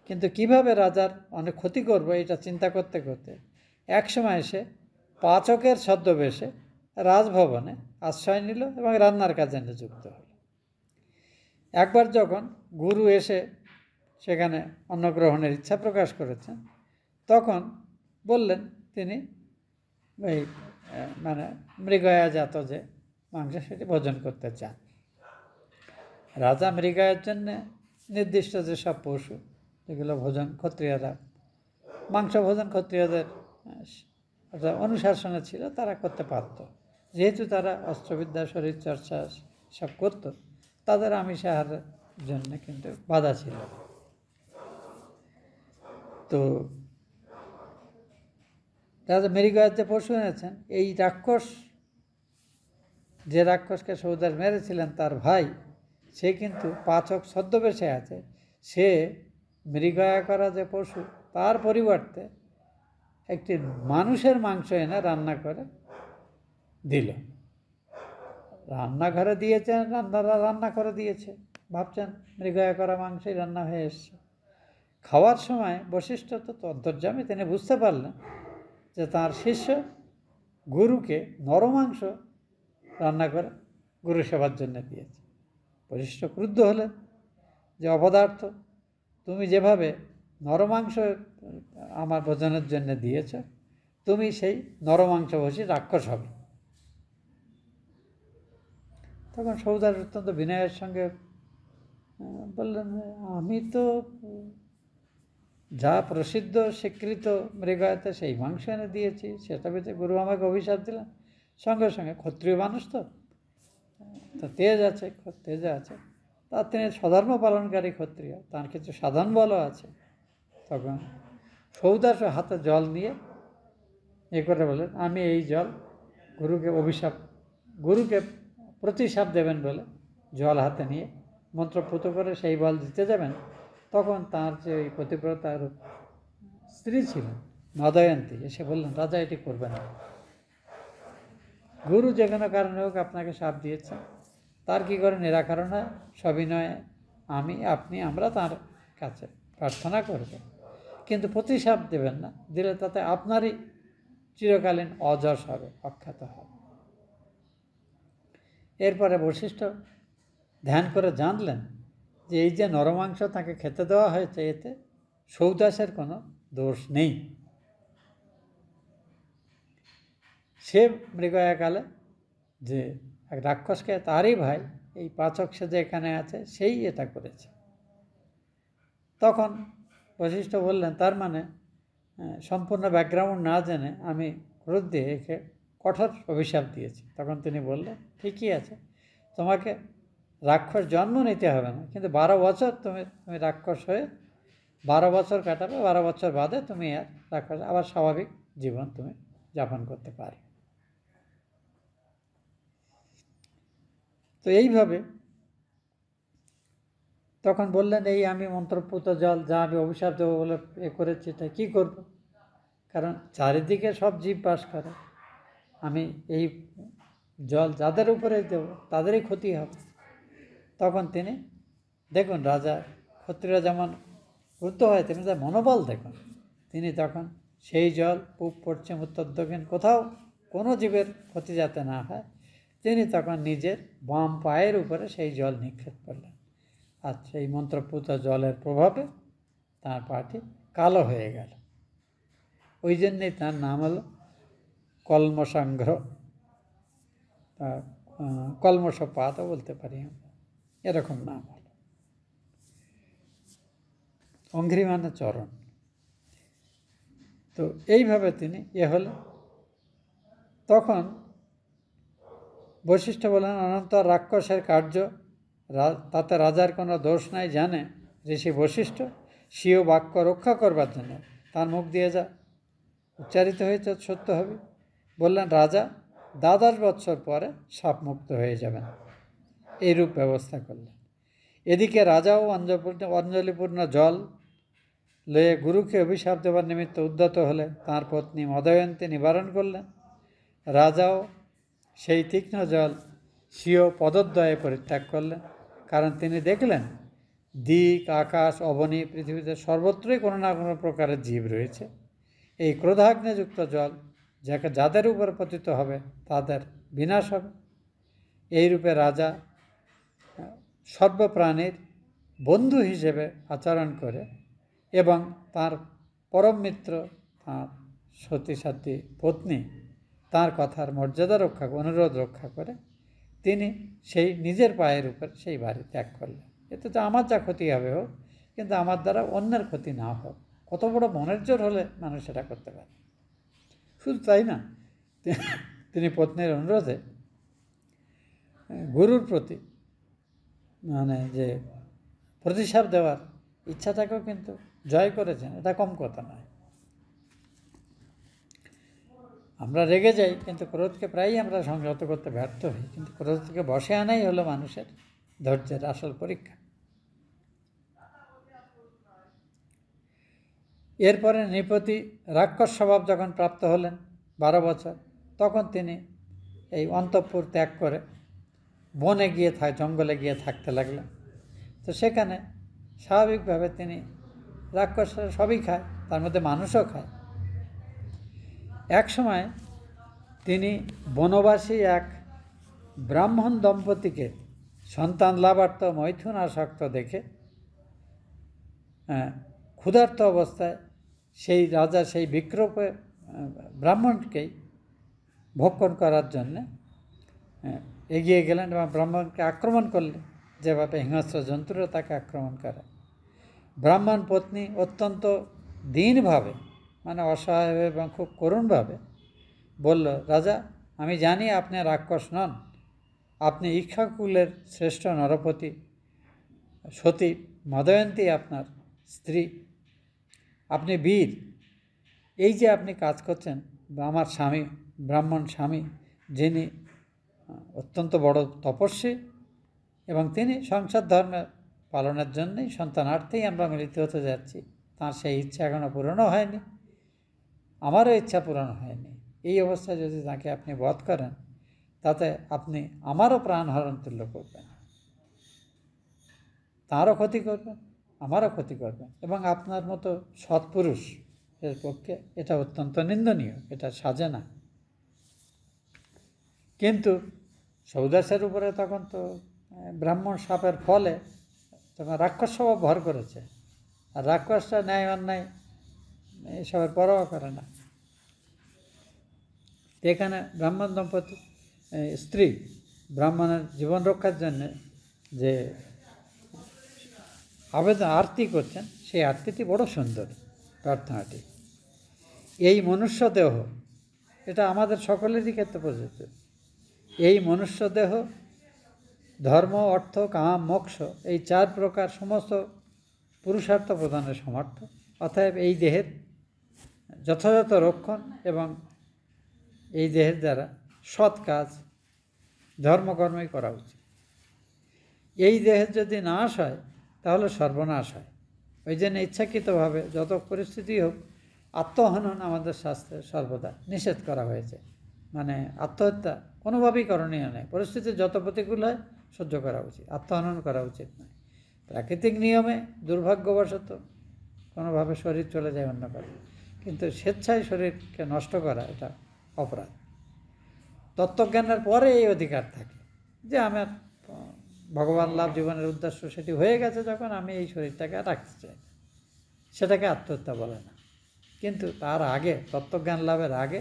কিন্তু কিভাবে রাজার অনেক ক্ষতি করবো এটা চিন্তা করতে করতে একসময় সে পাচকের ছদ্মবেশে রাজভবনে আশ্রয় নিল এবং রান্নার কাজে নিযুক্ত হল। একবার যখন গুরু এসে সেখানে অন্নগ্রহণের ইচ্ছা প্রকাশ করেছেন, তখন বললেন তিনি এই মৃগয়াজাত যে মাংস, সেটি ভোজন করতে চান। রাজা মৃগয়ের জন্য নির্দিষ্ট যেসব পশু, যেগুলো ভোজন ক্ষত্রিয়রা, মাংস ভোজন ক্ষত্রিয়দের অনুশাসনে ছিল, তারা করতে পারত। যেহেতু তারা অস্ত্রবিদ্যা, শরীরচর্চা সব করত, তাদের আমিষ আহারের জন্য কিন্তু বাধা ছিল। তো রাজা মৃগয়ার যে পশু এনেছেন, এই রাক্ষস, যে রাক্ষসকে সৌদাস মেরেছিলেন তার ভাই, সে কিন্তু পাচক ছদ্মবেশে আছে। সে মৃগয়া করা যে পশু, তার পরিবর্তে একটি মানুষের মাংস এনে রান্না করে দিল। রান্নাঘরে দিয়েছেন, রান্না করে দিয়েছে, ভাবছেন মৃগয়া করা মাংসই রান্না হয়ে এসছে। খাওয়ার সময় বশিষ্ঠ তো অন্তর্যামী, তিনি বুঝতে পারলেন যে তার শিষ্য গুরুকে নরমাংস রান্না করে গুরু সেবার জন্য দিয়েছে। বশিষ্ঠ ক্রুদ্ধ হলেন যে অপদার্থ, তুমি যেভাবে নরমাংস আমার ভোজনের জন্য দিয়েছ, তুমি সেই নরমাংসভোজী রাক্ষস হবে। তখন সৌদাস অত্যন্ত বিনয়ের সঙ্গে বললেন, আমি তো যা প্রসিদ্ধ স্বীকৃত মৃগয়াতে সেই মাংস এনে দিয়েছি, সেটা পেতে গুরু আমাকে অভিশাপ দিলেন। সঙ্গে সঙ্গে ক্ষত্রিয় মানুষ তো তেজ আছে, তার তিনি স্বধর্ম পালনকারী ক্ষত্রিয়, তার কিছু সাধন বলও আছে। তখন সৌদাস হাতে জল নিয়ে করে বলেন, আমি এই জল গুরুকে প্রতিশাপ দেবেন বলে জল হাতে নিয়ে মন্ত্রপুত করে সেই বল দিতে যাবেন। তখন তার যে ওই পতিব্রতার স্ত্রী ছিলেন মদয়ন্তী এসে বললেন, রাজা এটি করবেন না। গুরু যে কোনো কারণে হোক আপনাকে শাপ দিয়েছে, তার কি করে নিরাকরণ হয়? সবিনয়ে আমরা তার কাছে প্রার্থনা করব, কিন্তু প্রতিশাপ দেবেন না, দিলে তাতে আপনারই চিরকালীন অযশ হবে, অখ্যাত হবে। এরপরে বশিষ্ঠ ধ্যান করে জানলেন যে এই যে নরমাংস তাকে খেতে দেওয়া হয়েছে, এতে সৌদাসের কোনো দোষ নেই। সে মৃগয়াকালে যে এক রাক্ষসকে, তারই ভাই এই পাচক সে যে এখানে আছে, সেই এটা করেছে। তখন বশিষ্ঠ বললেন, তার মানে সম্পূর্ণ ব্যাকগ্রাউন্ড না জেনে আমি ক্রোধে একে কঠোর অভিশাপ দিয়েছি। তখন তিনি বললেন, ঠিকই আছে, তোমাকে রাক্ষস জন্ম নিতে হবে না, কিন্তু 12 বছর তুমি রাক্ষস হয়ে 12 বছর কাটাবে, 12 বছর বাদে তুমি আর রাক্ষস আবার স্বাভাবিক জীবন তুমি যাপন করতে পারবে। তো এইভাবে তখন বললেন, এই আমি মন্ত্রপুত জল যা আমি অভিশাপ দেবো বলে করেছি, তাই কী করব? কারণ চারিদিকে সব জীব বাস করে, আমি এই জল যাদের উপরে দেব তাদেরই ক্ষতি হবে। তখন তিনি দেখুন, রাজা ক্ষত্রিয়রা যেমন ক্রুদ্ধ হয়, তেমনি তার মনোবল দেখুন। তিনি তখন সেই জল পূব, পশ্চিম, উত্তর, দক্ষিণ কোথাও কোনো জীবের ক্ষতি যাতে না হয়, তিনি তখন নিজের বাম পায়ের উপরে সেই জল নিক্ষেপ করলেন। আর সেই মন্ত্রপুত জলের প্রভাবে তার পাটি কালো হয়ে গেল। ওই জন্যেই তার নাম হলো কলমসাঙ্ঘ্র, কলমসপাতও বলতে পারি আমরা, এরকম নাম হল। অঙ্ঘ্রি মানে চরণ। তো এইভাবে তিনি হলেন। তখন বশিষ্ঠ বলেন, অনন্তর রাক্ষসের কার্য, তাতে রাজার কোনো দোষ নাই জানে ঋষি বশিষ্ঠ স্বীয় বাক্য রক্ষা করবার জন্য তার মুখ দিয়ে যা উচ্চারিত হয়েছে সত্য হবে। বললেন, রাজা 12 বৎসর পরে সাপমুক্ত হয়ে যাবেন, এইরূপ ব্যবস্থা করলেন। এদিকে রাজাও অঞ্জলিপূর্ণ জল লয়ে গুরুকে অভিশাপ দেবার নিমিত্ত উদ্যত হলে তাঁর পত্নী মদয়ন্তী নিবারণ করলেন। রাজাও সেই তীক্ষ্ণ জল স্বীয় পদদ্বয়ে পরিত্যাগ করলেন, কারণ তিনি দেখলেন দিক, আকাশ, অবনী, পৃথিবীতে সর্বত্রই কোনো না কোনো প্রকারের জীব রয়েছে। এই ক্রোধাগ্নেযুক্ত জল যাদের উপর পতিত হবে তাদের বিনাশ হবে। এইরূপে রাজা সর্বপ্রাণীর বন্ধু হিসেবে আচরণ করে এবং তার পরম মিত্র, তাঁর সতী সাথী পত্নী, তার কথার মর্যাদা অনুরোধ রক্ষা করে তিনি সেই নিজের পায়ের উপর সেই বাড়ি ত্যাগ করলেন। এতে তো আমার যা ক্ষতি হবে হোক, কিন্তু আমার দ্বারা অন্যের ক্ষতি না হোক। কত বড় মনের জোর হলে মানুষ সেটা করতে পারে। শুধু তাই না, তিনি পত্নীর অনুরোধে গুরুর প্রতি মানে যে প্রতিশাপ দেওয়ার ইচ্ছাটাকেও কিন্তু জয় করেছেন, এটা কম কথা নয়। আমরা রেগে যাই, কিন্তু ক্রোধকে প্রায়ই আমরা সংযত করতে ব্যর্থ হই, কিন্তু ক্রোধকে বশে আনাই হলো মানুষের ধৈর্যের আসল পরীক্ষা। এরপরে নৃপতি রাক্ষস স্বভাব যখন প্রাপ্ত হলেন 12 বছর, তখন তিনি এই অন্তঃপুর ত্যাগ করে বনে গিয়ে জঙ্গলে গিয়ে থাকতে লাগলেন। তো সেখানে স্বাভাবিকভাবে তিনি রাক্ষসরা সবই খায়, তার মধ্যে মানুষও খায়। এক সময় তিনি বনবাসী এক ব্রাহ্মণ দম্পতিকে সন্তান লাভার্থ মৈথুন আসক্ত দেখে ক্ষুধার্ত অবস্থায় সেই রাজা সেই বিক্রোপে ব্রাহ্মণকেই ভক্ষণ করার জন্যে এগিয়ে গেলেন এবং ব্রাহ্মণকে আক্রমণ করলেন, যেভাবে হিংস্র জন্তুরা তাকে আক্রমণ করে। ব্রাহ্মণ পত্নী অত্যন্ত দীনভাবে, মানে অসহায় এবং খুব করুণভাবে বলল, রাজা, আমি জানি আপনি রাক্ষস নন, আপনি ইক্ষ্বাকুলের শ্রেষ্ঠ নরপতি সতী মদয়ন্তী আপনার স্ত্রী, আপনি বীর। এই যে আপনি কাজ করছেন, আমার স্বামী, ব্রাহ্মণ স্বামী, যিনি অত্যন্ত বড় তপস্বী এবং তিনি সংসার ধর্মের পালনের জন্যই সন্তানার্থেই আমরা মিলিত হতে যাচ্ছি, তার সেই ইচ্ছা এখনও পূরণও হয়নি, আমারও ইচ্ছা পূরণ হয়নি। এই অবস্থায় যদি তাকে আপনি বধ করেন, তাতে আপনি আমারও প্রাণহরণ তুল্য করবেন, তাঁরও ক্ষতি করবেন, আমারও ক্ষতি করবেন, এবং আপনার মতো সৎপুরুষ এর পক্ষে এটা অত্যন্ত নিন্দনীয়, এটা সাজে না। কিন্তু সৌদাসের উপরে তখন তো ব্রাহ্মণ শাপের ফলে তখন রাক্ষস স্বভাব ভর করেছে, আর রাক্ষসটা ন্যায় অন্যায় এসবের পরোয়া করে না। এখানে ব্রাহ্মণ দম্পতি স্ত্রী ব্রাহ্মণের জীবন রক্ষার জন্য যে আবেদন আরতি করছেন, সেই আরতিটি বড় সুন্দর প্রার্থনাটি। এই মনুষ্য দেহ, এটা আমাদের সকলেরই ক্ষেত্রে প্রযোজ্য। এই মনুষ্য দেহ ধর্ম, অর্থ, কাম, মোক্ষ এই 4 প্রকার সমস্ত পুরুষার্থ প্রদানের সমর্থ। অতএব এই দেহের যথাযথ রক্ষণ এবং এই দেহের দ্বারা সৎ কাজ ধর্মকর্মই করা উচিত। এই দেহের যদি নাশ হয় তাহলে সর্বনাশ হয়। ওই জন্য ইচ্ছাকৃতভাবে যত পরিস্থিতি হোক আত্মহনন আমাদের শাস্ত্রে সর্বদা নিষেধ করা হয়েছে। মানে আত্মহত্যা কোনোভাবেই করণীয় নয়, পরিস্থিতি যত প্রতিকূল হয় সহ্য করা উচিত, আত্মহনন করা উচিত নয়। প্রাকৃতিক নিয়মে দুর্ভাগ্যবশত কোনোভাবে শরীর চলে যায় অন্য কারণে, কিন্তু স্বেচ্ছায় শরীরকে নষ্ট করা এটা অপরাধ। তত্ত্বজ্ঞানের পরে এই অধিকার থাকে যে আমার ভগবান লাভ জীবনের উদ্দেশ্য সেটি হয়ে গেছে, যখন আমি এই শরীরটাকে রাখতে চাই, সেটাকে আত্মহত্যা বলে না। কিন্তু তার আগে, তত্ত্বজ্ঞান লাভের আগে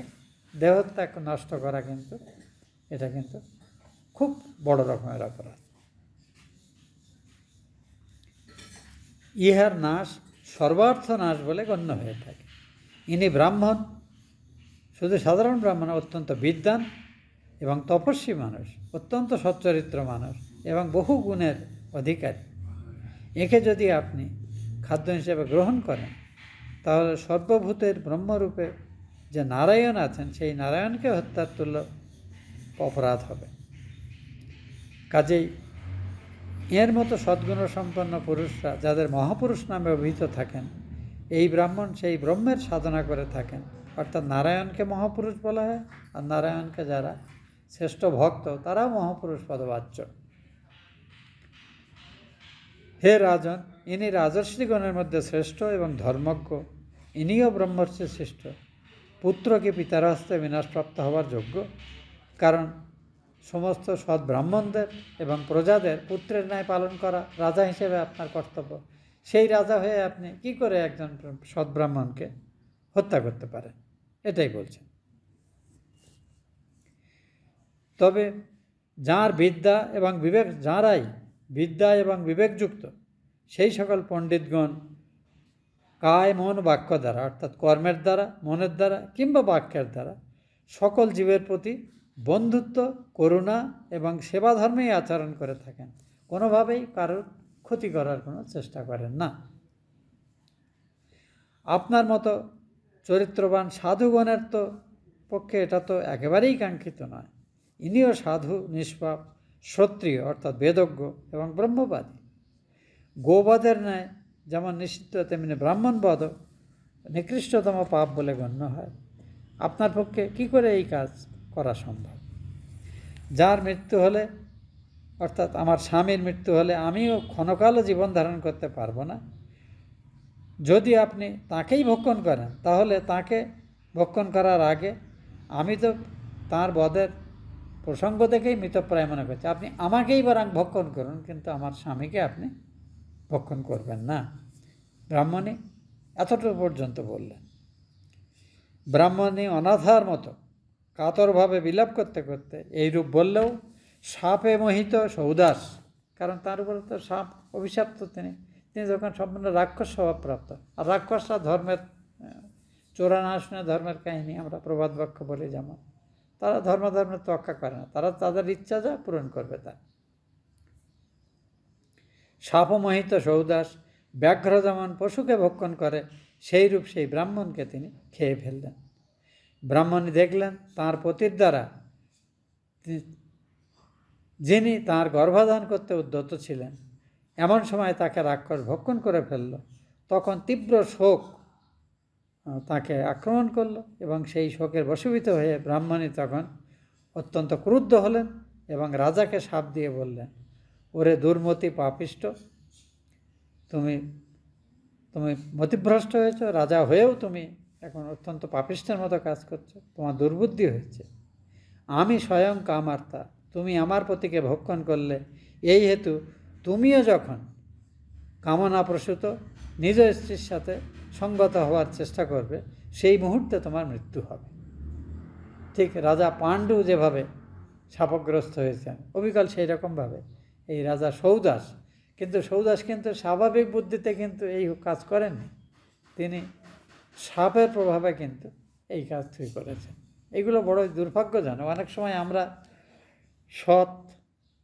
দেহত্যাগ নষ্ট করা কিন্তু এটা কিন্তু খুব বড় রকমের অপরাধ। ইহার নাশ সর্বার্থ নাশ বলে গণ্য হয়ে থাকে। ইনি ব্রাহ্মণ, শুধু সাধারণ ব্রাহ্মণ, অত্যন্ত বিদ্বান এবং তপস্বী মানুষ, অত্যন্ত সচ্চরিত্র মানুষ এবং বহু গুণের অধিকারী। একে যদি আপনি খাদ্য হিসেবে গ্রহণ করেন, তাহলে সর্বভূতের ব্রহ্মরূপে যে নারায়ণ আছেন, সেই নারায়ণকে হত্যার তুল্য অপরাধ হবে। কাজেই এর মতো সদ্গুণসম্পন্ন পুরুষরা, যাদের মহাপুরুষ নামে অভিহিত থাকেন, এই ব্রাহ্মণ সেই ব্রহ্মের সাধনা করে থাকেন, অর্থাৎ নারায়ণকে মহাপুরুষ বলা হয়, আর নারায়ণকে যারা শ্রেষ্ঠ ভক্ত তারাও মহাপুরুষ পদবাচ্য। হে রাজন, ইনি রাজর্ষিগণের মধ্যে শ্রেষ্ঠ এবং ধর্মজ্ঞ, ইনিও ব্রহ্মর্ষি শ্রেষ্ঠ। পুত্রকে পিতার হস্তে বিনাশপ্রাপ্ত হওয়ার যোগ্য, কারণ সমস্ত সৎ ব্রাহ্মণদের এবং প্রজাদের পুত্রের ন্যায় পালন করা রাজা হিসেবে আপনার কর্তব্য। সেই রাজা হয়ে আপনি কি করে একজন সৎ ব্রাহ্মণকে হত্যা করতে পারেন? এটাই বলছেন। তবে যাঁর বিদ্যা এবং বিবেক, যাঁরাই বিদ্যা এবং বিবেকযুক্ত, সেই সকল পণ্ডিতগণ কায় মন বাক্য দ্বারা, অর্থাৎ কর্মের দ্বারা, মনের দ্বারা কিংবা বাক্যের দ্বারা সকল জীবের প্রতি বন্ধুত্ব, করুণা এবং সেবা ধর্মেই আচরণ করে থাকেন, কোনোভাবেই কারোর ক্ষতি করার কোনো চেষ্টা করেন না। আপনার মতো চরিত্রবান সাধুগণের তো পক্ষে এটা তো একেবারেই কাঙ্ক্ষিত নয়। ইনিও সাধু, নিষ্পাপ, ক্ষত্রিয় অর্থাৎ বেদজ্ঞ এবং ব্রহ্মবাদী। গোবধের ন্যায় যেমন নিষিদ্ধ, তেমনি ব্রাহ্মণবধও নিকৃষ্টতম পাপ বলে গণ্য হয়। আপনার পক্ষে কি করে এই কাজ করা সম্ভব? যার মৃত্যু হলে, অর্থাৎ আমার স্বামীর মৃত্যু হলে আমিও ক্ষণকালও জীবন ধারণ করতে পারবো না। যদি আপনি তাকেই ভক্ষণ করেন, তাহলে তাকে ভক্ষণ করার আগে আমি তো তার বধের প্রসঙ্গ দেখেই মৃতপ্রায় মনে করছি। আপনি আমাকেই বরং ভক্ষণ করুন, কিন্তু আমার স্বামীকে আপনি ভক্ষণ করবেন না। ব্রাহ্মণী এতটুকু পর্যন্ত বললেন। ব্রাহ্মণী অনাথার মতো কাতরভাবে বিলাপ করতে করতে এইরূপ বললেও সাপে মোহিত সৌদাস, কারণ তার উপরে তো সাপ অভিশাপ্ত, তিনি যখন সম্পূর্ণ রাক্ষস স্বভাবপ্রাপ্ত। আর রাক্ষসরা ধর্মের চোরানাশনে ধর্মের কাহিনী আমরা প্রবাদ বাক্য বলি, যেমন তারা ধর্মের তোয়াক্কা করে না, তারা তাদের ইচ্ছা যা পূরণ করবে তা। সাপমোহিত সৌদাস ব্যাঘ্র যেমন পশুকে ভক্ষণ করে, সেইরূপ সেই ব্রাহ্মণকে তিনি খেয়ে ফেললেন। ব্রাহ্মণী দেখলেন তাঁর পতির দ্বারা যিনি তাঁর গর্ভাধান করতে উদ্যত ছিলেন, এমন সময় তাকে রাক্ষস ভক্ষণ করে ফেলল। তখন তীব্র শোক তাকে আক্রমণ করল এবং সেই শোকের বশীভূত হয়ে ব্রাহ্মণী তখন অত্যন্ত ক্রুদ্ধ হলেন এবং রাজাকে শাপ দিয়ে বললেন, ওরে দুর্মতি পাপিষ্ট, তুমি মতিভ্রষ্ট হয়েছ, রাজা হয়েও তুমি এখন অত্যন্ত পাপিষ্টের মতো কাজ করছো, তোমার দুর্বুদ্ধি হয়েছে। আমি স্বয়ং কামার্তা, তুমি আমার পতিকে ভক্ষণ করলে, এই হেতু তুমিও যখন কামনাপ্রসূত নিজ স্ত্রীর সাথে সঙ্গত হওয়ার চেষ্টা করবে, সেই মুহূর্তে তোমার মৃত্যু হবে। ঠিক রাজা পাণ্ডু যেভাবে শাপগ্রস্ত হয়েছেন, অবিকল সেই রকমভাবে এই রাজা সৌদাস কিন্তু স্বাভাবিক বুদ্ধিতে কিন্তু এই কাজ করেননি, তিনি সাপের প্রভাবে কিন্তু এই কাজ ঠিক করেছেন। এগুলো বড়ই দুর্ভাগ্যজনক। অনেক সময় আমরা সৎ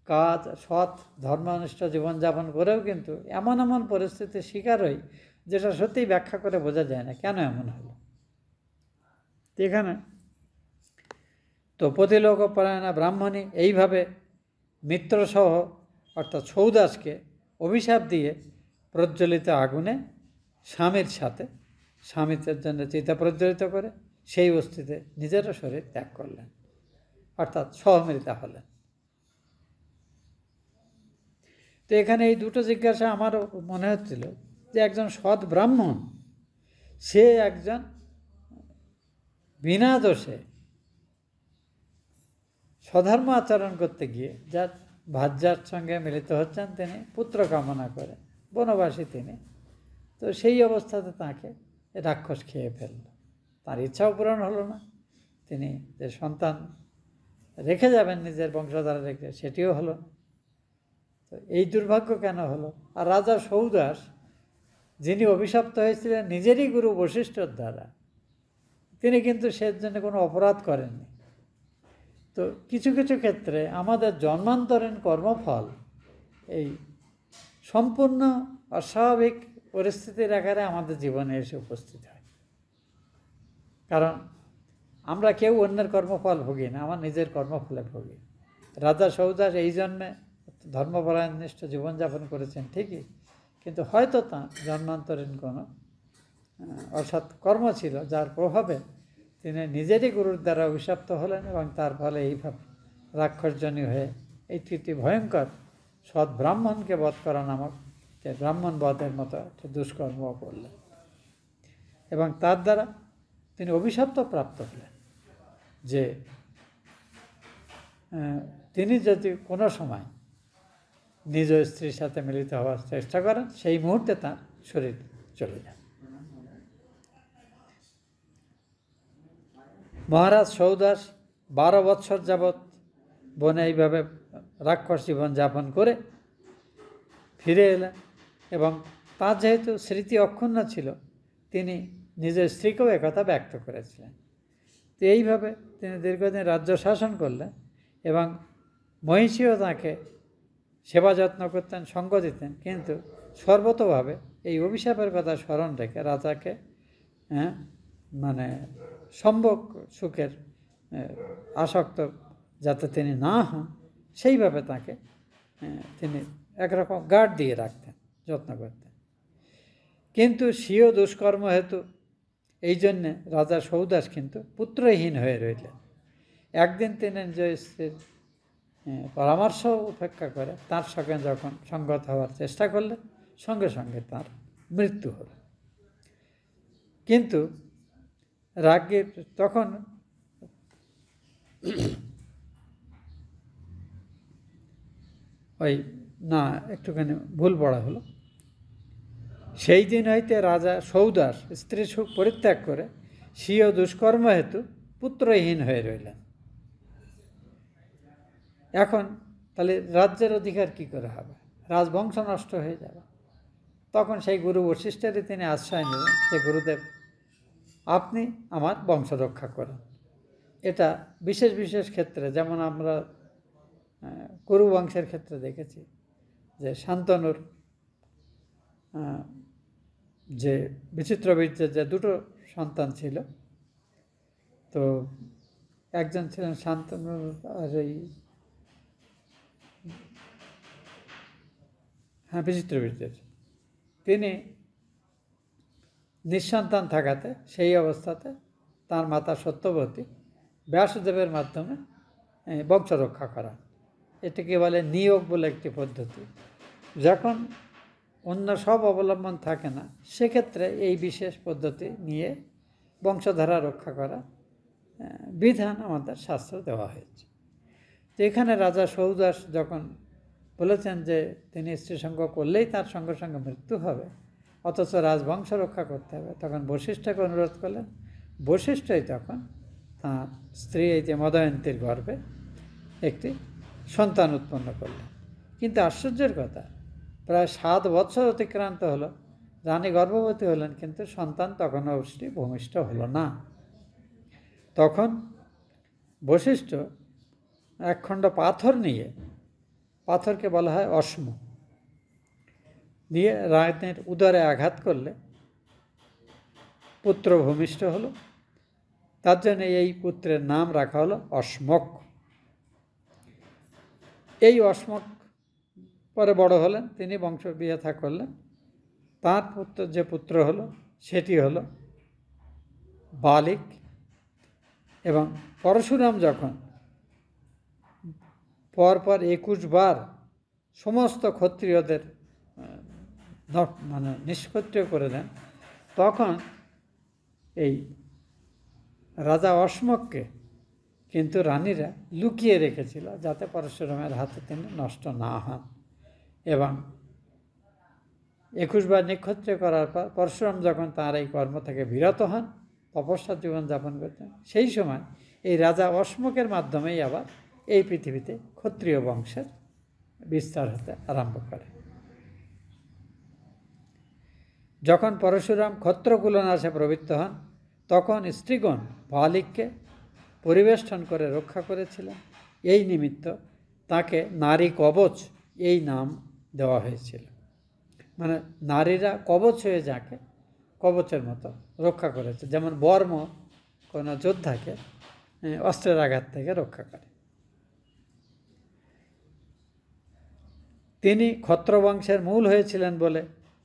কাজ, সৎ ধর্মনিষ্ঠ জীবনযাপন করেও কিন্তু এমন পরিস্থিতির শিকার হই, যেটা সত্যিই ব্যাখ্যা করে বোঝা যায় না কেন এমন হলো। এখানে তো পতিলোকপরায়ণা ব্রাহ্মণী এইভাবে মিত্রসহ অর্থাৎ সৌদাসকে অভিশাপ দিয়ে প্রজ্বলিত আগুনে স্বামীর সাথে, স্বামীর জন্য চিতা প্রজ্বলিত করে সেই অস্থিতে নিজেরও শরীর ত্যাগ করলেন, অর্থাৎ সহমৃতা হলেন। তো এখানে এই দুটো জিজ্ঞাসা আমারও মনে হচ্ছিল যে একজন সৎ ব্রাহ্মণ, সে একজন বিনা দোষে স্বধর্ম আচরণ করতে গিয়ে যার ভার্যার সঙ্গে মিলিত হচ্ছেন, তিনি পুত্র কামনা করে বনবাসী তিনি, তো সেই অবস্থাতে তাকে রাক্ষস খেয়ে ফেলল। তার ইচ্ছাও পূরণ হলো না, তিনি যে সন্তান রেখে যাবেন নিজের বংশধারা রেখে, সেটিও হলো না। তো এই দুর্ভাগ্য কেন হলো? আর রাজা সৌদাস, যিনি অভিশপ্ত হয়েছিলেন নিজেরই গুরু বশিষ্ঠর দ্বারা, তিনি কিন্তু সে জন্য কোনো অপরাধ করেননি। তো কিছু কিছু ক্ষেত্রে আমাদের জন্মান্তরীণ কর্মফল এই সম্পূর্ণ অস্বাভাবিক পরিস্থিতির আকারে আমাদের জীবনে এসে উপস্থিত হয়। কারণ আমরা কেউ অন্যের কর্মফল ভুগি না, আমার নিজের কর্মফলে ভুগি। রাজা সৌদাস এই জন্যে ধর্মপরায়ণনিষ্ঠ জীবনযাপন করেছেন ঠিকই, কিন্তু হয়তো তাঁর জন্মান্তরীণ কোনো অসৎ কর্ম ছিল, যার প্রভাবে তিনি নিজেরই গুরুর দ্বারা অভিশপ্ত হলেন এবং তার ফলে এইভাবে রাক্ষসজনী হয়ে এই তৃতীয় ভয়ঙ্কর সৎ ব্রাহ্মণকে বধ করা নামক যে ব্রাহ্মণ বধের মতো একটা দুষ্কর্ম করলেন এবং তার দ্বারা তিনি অভিশপ্ত প্রাপ্ত হলেন যে তিনি যদি কোনো সময় নিজ স্ত্রীর সাথে মিলিত হওয়ার চেষ্টা করেন, সেই মুহূর্তে তার শরীর চলে যায়। মহারাজ সৌদাস 12 বৎসর যাবৎ বনে এইভাবে রাক্ষস জীবন যাপন করে ফিরে এলেন এবং তার যেহেতু স্মৃতি অক্ষুণ্ণ ছিল, তিনি নিজের স্ত্রীকেও একথা ব্যক্ত করেছিলেন তো এইভাবে তিনি দীর্ঘদিন রাজ্য শাসন করলেন এবং মহিষীও তাঁকে সেবা যত্ন করতেন, সঙ্গ দিতেন, কিন্তু সর্বতোভাবে এই অভিশাপের কথা স্মরণ রেখে রাজাকে মানে সম্ভোগ সুখের আসক্ত যাতে তিনি না হন সেইভাবে তাকে তিনি একরকম গার্ড দিয়ে রাখতেন, যত্ন করতেন। কিন্তু স্বীয় দুষ্কর্ম হেতু এই জন্যে রাজা সৌদাস কিন্তু পুত্রহীন হয়ে রইলেন। একদিন তিনি নিজ স্ত্রীর পরামর্শ উপেক্ষা করে তার সঙ্গে যখন সঙ্গত হওয়ার চেষ্টা করলেন, সঙ্গে সঙ্গে তার মৃত্যু হল। কিন্তু রাজ্ঞী তখন একটুখানি ভুল পড়া হলো। সেই দিন হইতে রাজা সৌদাস স্ত্রী সুখ পরিত্যাগ করে স্বীয় দুষ্কর্ম হেতু পুত্রহীন হয়ে রইলেন। এখন তাহলে রাজ্যের অধিকার কি করে হবে? রাজবংশ নষ্ট হয়ে যাবে। তখন সেই গুরু বশিষ্ঠেরই তিনি আশ্রয় নিলেন যে গুরুদেব, আপনি আমার বংশ রক্ষা করেন। এটা বিশেষ বিশেষ ক্ষেত্রে, যেমন আমরা কুরু বংশের ক্ষেত্রে দেখেছি যে শান্তনুর যে বিচিত্র বীর্যের যে দুটো সন্তান ছিল, তো একজন ছিলেন শান্তনুর আর বিচিত্র বীর্যের, তিনি নিঃসন্তান থাকাতে সেই অবস্থাতে তার মাতা সত্যবতী ব্যাসদেবের মাধ্যমে বংশ রক্ষা করা। এটাকে বলে নিয়োগ বলে একটি পদ্ধতি। যখন অন্য সব অবলম্বন থাকে না, সেক্ষেত্রে এই বিশেষ পদ্ধতি নিয়ে বংশধারা রক্ষা করা বিধান আমাদের শাস্ত্র দেওয়া হয়েছে। তো এখানে রাজা সৌদাস যখন বলেছেন যে তিনি স্ত্রীসঙ্গ করলেই তার সঙ্গে সঙ্গে মৃত্যু হবে, অথচ রাজবংশ রক্ষা করতে হবে, তখন বশিষ্ঠকে অনুরোধ করলেন। বশিষ্ঠই তখন তাঁর স্ত্রী এই যে মদয়ন্তীর গর্ভে একটি সন্তান উৎপন্ন করলেন। কিন্তু আশ্চর্যের কথা, প্রায় 7 বছর অতিক্রান্ত হলো, রানী গর্ভবতী হলেন, কিন্তু সন্তান তখনও অবশ্যই ভূমিষ্ঠ হলো না। তখন বশিষ্ঠ একখণ্ড পাথর নিয়ে, পাথরকে বলা হয় অশ্ম, দিয়ে রানীর উদরে আঘাত করলে পুত্র ভূমিষ্ঠ হলো। তার জন্য এই পুত্রের নাম রাখা হলো অশ্মক। এই অশ্মক পরে বড় হলেন, তিনি বংশ বিয়ে করলেন। তার পুত্র যে পুত্র হলো সেটি হলো বালিক। এবং পরশুরাম যখন পরপর 21 বার সমস্ত ক্ষত্রিয়দের নিষ্ক্ষত্রিয় করে দেন, তখন এই রাজা অশ্মককে কিন্তু রানীরা লুকিয়ে রেখেছিল যাতে পরশুরামের হাতে তিনি নষ্ট না হন। এবং 21 বার নিক্ষত্রিয় করার পর পরশুরাম যখন তাঁর এই কর্ম থেকে বিরত হন, তপস্যার জীবনযাপন করতেন, সেই সময় এই রাজা অশ্মকের মাধ্যমেই আবার এই পৃথিবীতে ক্ষত্রিয় বংশের বিস্তার হতে আরম্ভ করে। যখন পরশুরাম ক্ষত্রকুলনাশে প্রবৃত্ত হন, তখন স্ত্রীগণ বালিককে পরিবেষ্টন করে রক্ষা করেছিলেন। এই নিমিত্ত তাকে নারী কবচ এই নাম দেওয়া হয়েছিল। মানে নারীরা কবচ হয়ে যাকে কবচের মতো রক্ষা করেছে, যেমন বর্ম কোনো যোদ্ধাকে অস্ত্রের আঘাত থেকে রক্ষা করে। তিনি ক্ষত্রবংশের মূল হয়েছিলেন বলে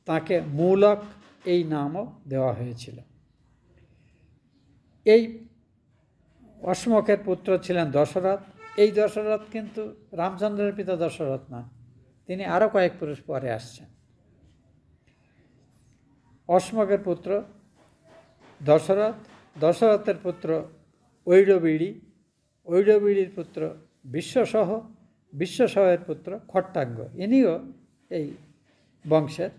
তাকে মূলক এই নামও দেওয়া হয়েছিল। এই অশ্মকের পুত্র ছিলেন দশরথ। এই দশরথ কিন্তু রামচন্দ্রের পিতা দশরথ না, তিনি আরও কয়েক পুরুষ পরে আসছেন। অশ্মকের পুত্র দশরথ, দশরথের পুত্র ঐরবিড়ি, ঐরবিড়ির পুত্র বিশ্বসহ, বিশ্বসহের পুত্র খট্টাঙ্গ। ইনিও এই বংশের,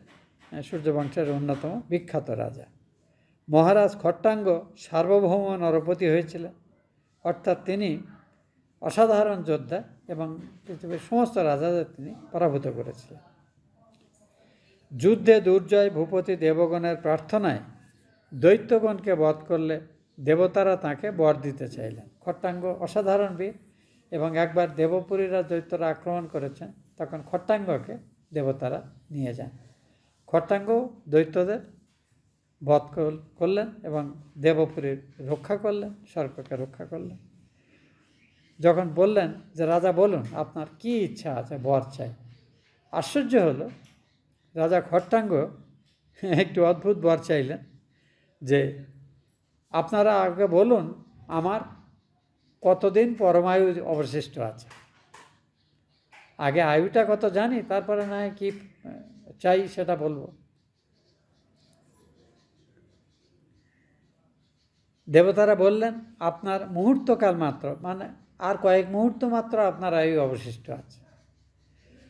সূর্যবংশের অন্যতম বিখ্যাত রাজা। মহারাজ খট্টাঙ্গ সার্বভৌম নরপতি হয়েছিলেন, অর্থাৎ তিনি অসাধারণ যোদ্ধা এবং পৃথিবীর সমস্ত রাজাদের তিনি পরাভূত করেছিলেন। যুদ্ধে দুর্জয় ভূপতি দেবগণের প্রার্থনায় দৈত্যগণকে বধ করলে দেবতারা তাকে বর দিতে চাইলেন। খট্টাঙ্গ অসাধারণ বীর, এবং একবার দেবপুরীরা দৈত্যরা আক্রমণ করেছেন, তখন খট্টাঙ্গকে দেবতারা নিয়ে যান। খট্টাঙ্গ দৈত্যদের বধ করলেন এবং দেবপুরীর রক্ষা করলেন, স্বর্গকে রক্ষা করলেন। যখন বললেন যে রাজা বলুন আপনার কি ইচ্ছা আছে, বর চাই, আশ্চর্য হলো রাজা খট্টাঙ্গ একটু অদ্ভুত বর চাইলেন যে আপনারা আগে বলুন আমার কতদিন পরমায়ু অবশিষ্ট আছে, আগে আয়ুটা কত জানি, তারপরে না কি চাই সেটা বলবো। দেবতারা বললেন আপনার মুহূর্তকাল মাত্র, মানে আর কয়েক মুহূর্ত মাত্র আপনার আয়ু অবশিষ্ট আছে।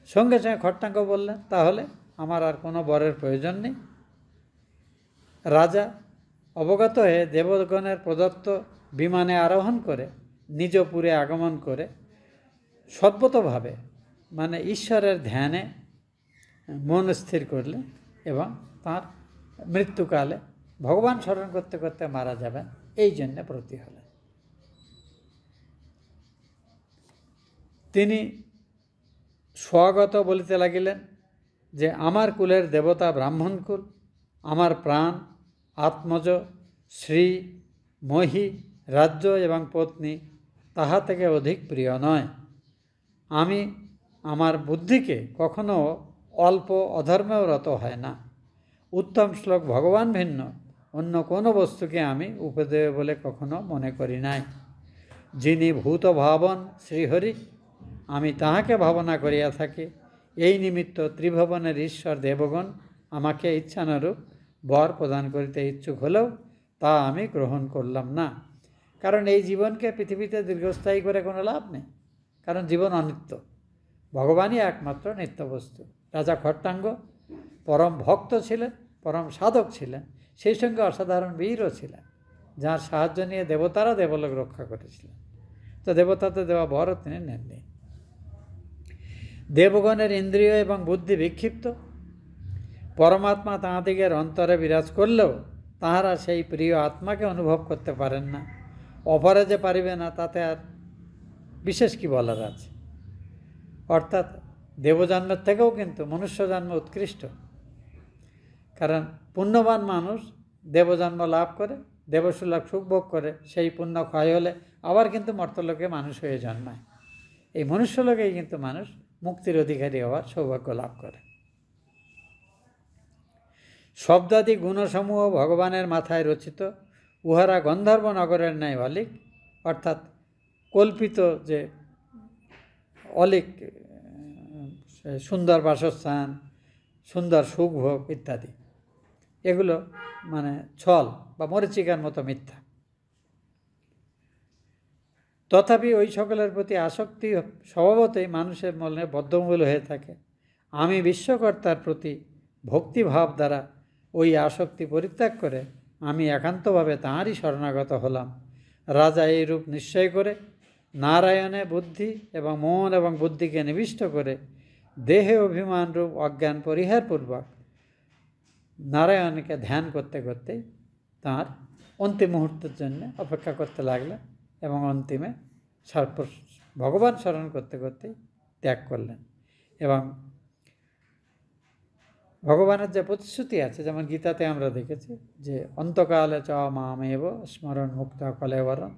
সঙ্গে সঙ্গে খট্টাঙ্গ বললেন তাহলে আমার আর কোনো বরের প্রয়োজন নেই। রাজা অবগত হয়ে দেবগণের প্রদত্ত বিমানে আরোহণ করে নিজপুরে আগমন করে সদ্গতভাবে মানে ঈশ্বরের ধ্যানে মন স্থির করলেন এবং তার মৃত্যুকালে ভগবান স্মরণ করতে করতে মারা যাবেন, এই জন্য ব্রতী হলেন। তিনি স্বগত বলিতে লাগিলেন যে আমার কুলের দেবতা ব্রাহ্মণ কুল, আমার প্রাণ, আত্মজ, শ্রী, মহি, রাজ্য এবং পত্নী তাহা থেকে অধিক প্রিয় নয়। আমি আমার বুদ্ধিকে কখনো অল্প অধর্মেও রত হয় না। উত্তম শ্লোক ভগবান ভিন্ন অন্য কোনো বস্তুকে আমি উপদেয় বলে কখনো মনে করি নাই। যিনি ভূত ভাবন শ্রীহরি, আমি তাহাকে ভাবনা করিয়া থাকি। এই নিমিত্ত ত্রিভুবনের ঈশ্বর দেবগণ আমাকে ইচ্ছানুরূপ বর প্রদান করিতে ইচ্ছুক হলেও তা আমি গ্রহণ করলাম না। কারণ এই জীবনকে পৃথিবীতে দীর্ঘস্থায়ী করে কোনো লাভ নেই, কারণ জীবন অনিত্য, ভগবানই একমাত্র নিত্য বস্তু। রাজা খট্টাঙ্গ পরম ভক্ত ছিলেন, পরম সাধক ছিলেন, সেই সঙ্গে অসাধারণ বীরও ছিলেন, যার সাহায্য নিয়ে দেবতারা দেবলোক রক্ষা করেছিলেন। তো দেবতাতে দেওয়া বরও তিনি নেননি। দেবগণের ইন্দ্রিয় এবং বুদ্ধি বিক্ষিপ্ত, পরমাত্মা তাঁহাদিগের অন্তরে বিরাজ করলেও তাহারা সেই প্রিয় আত্মাকে অনুভব করতে পারেন না। অপরে যে পারিবে না তাতে আর বিশেষ কি বলার আছে। অর্থাৎ দেবজন্মের থেকেও কিন্তু মনুষ্য জন্ম উৎকৃষ্ট, কারণ পুণ্যবান মানুষ দেবজন্ম লাভ করে, দেবসুলভ সুখভোগ করে, সেই পুণ্য ক্ষয় হলে আবার কিন্তু মর্তলোকে মানুষ হয়ে জন্মায়। এই মনুষ্যলোকেই কিন্তু মানুষ মুক্তির অধিকারী হওয়ার সৌভাগ্য লাভ করে। শব্দাদি গুণসমূহ ভগবানের মাথায় রচিত, উহারা গন্ধর্ব নগরের ন্যায় অলিক, অর্থাৎ কল্পিত যে অলিক সুন্দর বাসস্থান, সুন্দর সুখভোগ ইত্যাদি, এগুলো মানে ছল বা মরীচিকার মতো মিথ্যা। তথাপি ওই সকলের প্রতি আসক্তি স্বভাবতই মানুষের মনে বদ্ধমূল হয়ে থাকে। আমি বিশ্বকর্তার প্রতি ভক্তিভাব দ্বারা ওই আসক্তি পরিত্যাগ করে আমি একান্তভাবে তাঁরই শরণাগত হলাম। রাজা এই রূপ নিশ্চয় করে নারায়ণে বুদ্ধি এবং মন এবং বুদ্ধিকে নিবিষ্ট করে দেহে অভিমান রূপ অজ্ঞান পরিহারপূর্বক নারায়ণকে ধ্যান করতে করতে তাঁর অন্তিম মুহূর্তের জন্য অপেক্ষা করতে লাগলেন এবং অন্তিমে ভগবান স্মরণ করতে করতেই ত্যাগ করলেন। এবং ভগবানের যে প্রতিশ্রুতি আছে, যেমন গীতাতে আমরা দেখেছি যে অন্তকালে চ মামেব স্মরণ মুক্ত কলেবরণ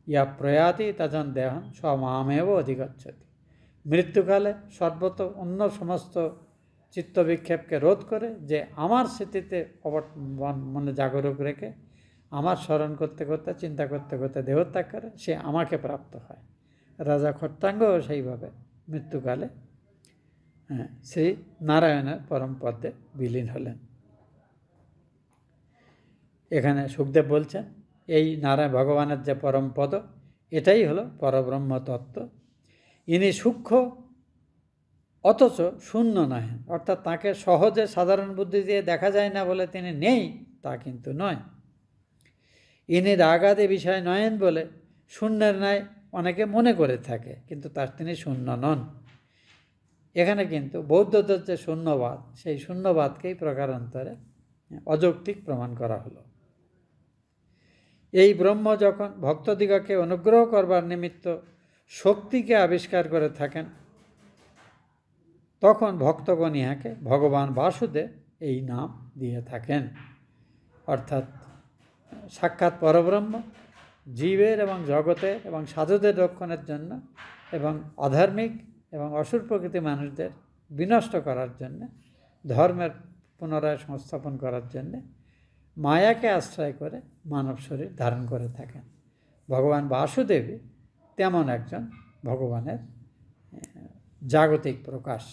ইয়া প্রয়াতি তজন দেহন স মামেব অধিগচ্ছতি। মৃত্যুকালে সর্বত অন্য সমস্ত চিত্তবিক্ষেপকে রোধ করে যে আমার স্মৃতিতে মনে জাগরুক রেখে আমার স্মরণ করতে করতে চিন্তা করতে করতে দেহত্যাগ করে, সে আমাকে প্রাপ্ত হয়। রাজা খট্টাঙ্গও সেইভাবে মৃত্যুকালে সেই নারায়ণের পরম পদে বিলীন হলেন। এখানে সুখদেব বলছেন এই নারায়ণ ভগবানের যে পরম পদ, এটাই হলো পরব্রহ্ম তত্ত্ব। ইনি সূক্ষ্ম অথচ শূন্য নয়, অর্থাৎ তাকে সহজে সাধারণ বুদ্ধি দিয়ে দেখা যায় না বলে তিনি নেই তা কিন্তু নয়। ইনি রাগাদি বিষয় নয়েন বলে শূন্যের ন্যায় অনেকে মনে করে থাকে, কিন্তু তার তিনি শূন্য নন। এখানে কিন্তু বৌদ্ধদের যে শূন্যবাদ, সেই শূন্যবাদকেই প্রকারান্তরে অযৌক্তিক প্রমাণ করা হলো। এই ব্রহ্ম যখন ভক্তদিগকে অনুগ্রহ করবার নিমিত্ত শক্তিকে আবিষ্কার করে থাকেন, তখন ভক্তগণ ইহাকে ভগবান বাসুদেব এই নাম দিয়ে থাকেন। অর্থাৎ সাক্ষাৎ পরব্রহ্ম জীবের এবং জগতের এবং সাধুদের রক্ষণের জন্য এবং অধার্মিক এবং অসুর প্রকৃতি মানুষদের বিনষ্ট করার জন্য, ধর্মের পুনরায় সংস্থাপন করার জন্যে মায়াকে আশ্রয় করে মানব শরীর ধারণ করে থাকেন। ভগবান বাসুদেবী তেমন একজন ভগবানের জাগতিক প্রকাশ,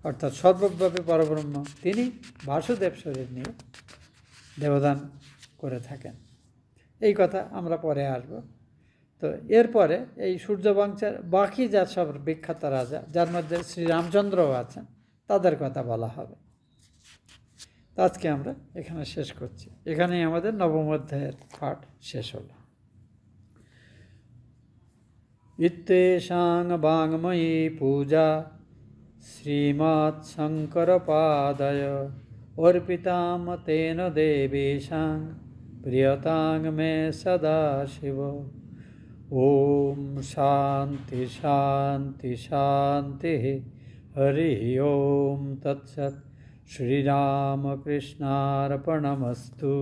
অর্থাৎ সর্বব্যাপী পরব্রহ্ম তিনি বাসুদেব শরীর নিয়ে দেবদান করে থাকেন। এই কথা আমরা পরে আসব। তো এরপরে এই সূর্যবংশের বাকি যা সব বিখ্যাত রাজা, যার মধ্যে শ্রীরামচন্দ্রও আছেন, তাদের কথা বলা হবে। আজকে আমরা এখানে শেষ করছি। এখানেই আমাদের নবম অধ্যায়ের পাঠ শেষ হলো। ইত্যেষাং বাংময়ী পূজা শ্রীমৎ শঙ্কর পাদয় অর্পিতাম তেন দেবেশাং প্রিয়তাং মে সদা শিব। ওম শান্তি শান্তি শান্তি। হরি ওম তৎসৎ। শ্রীরামকৃষ্ণার্পণমস্তু।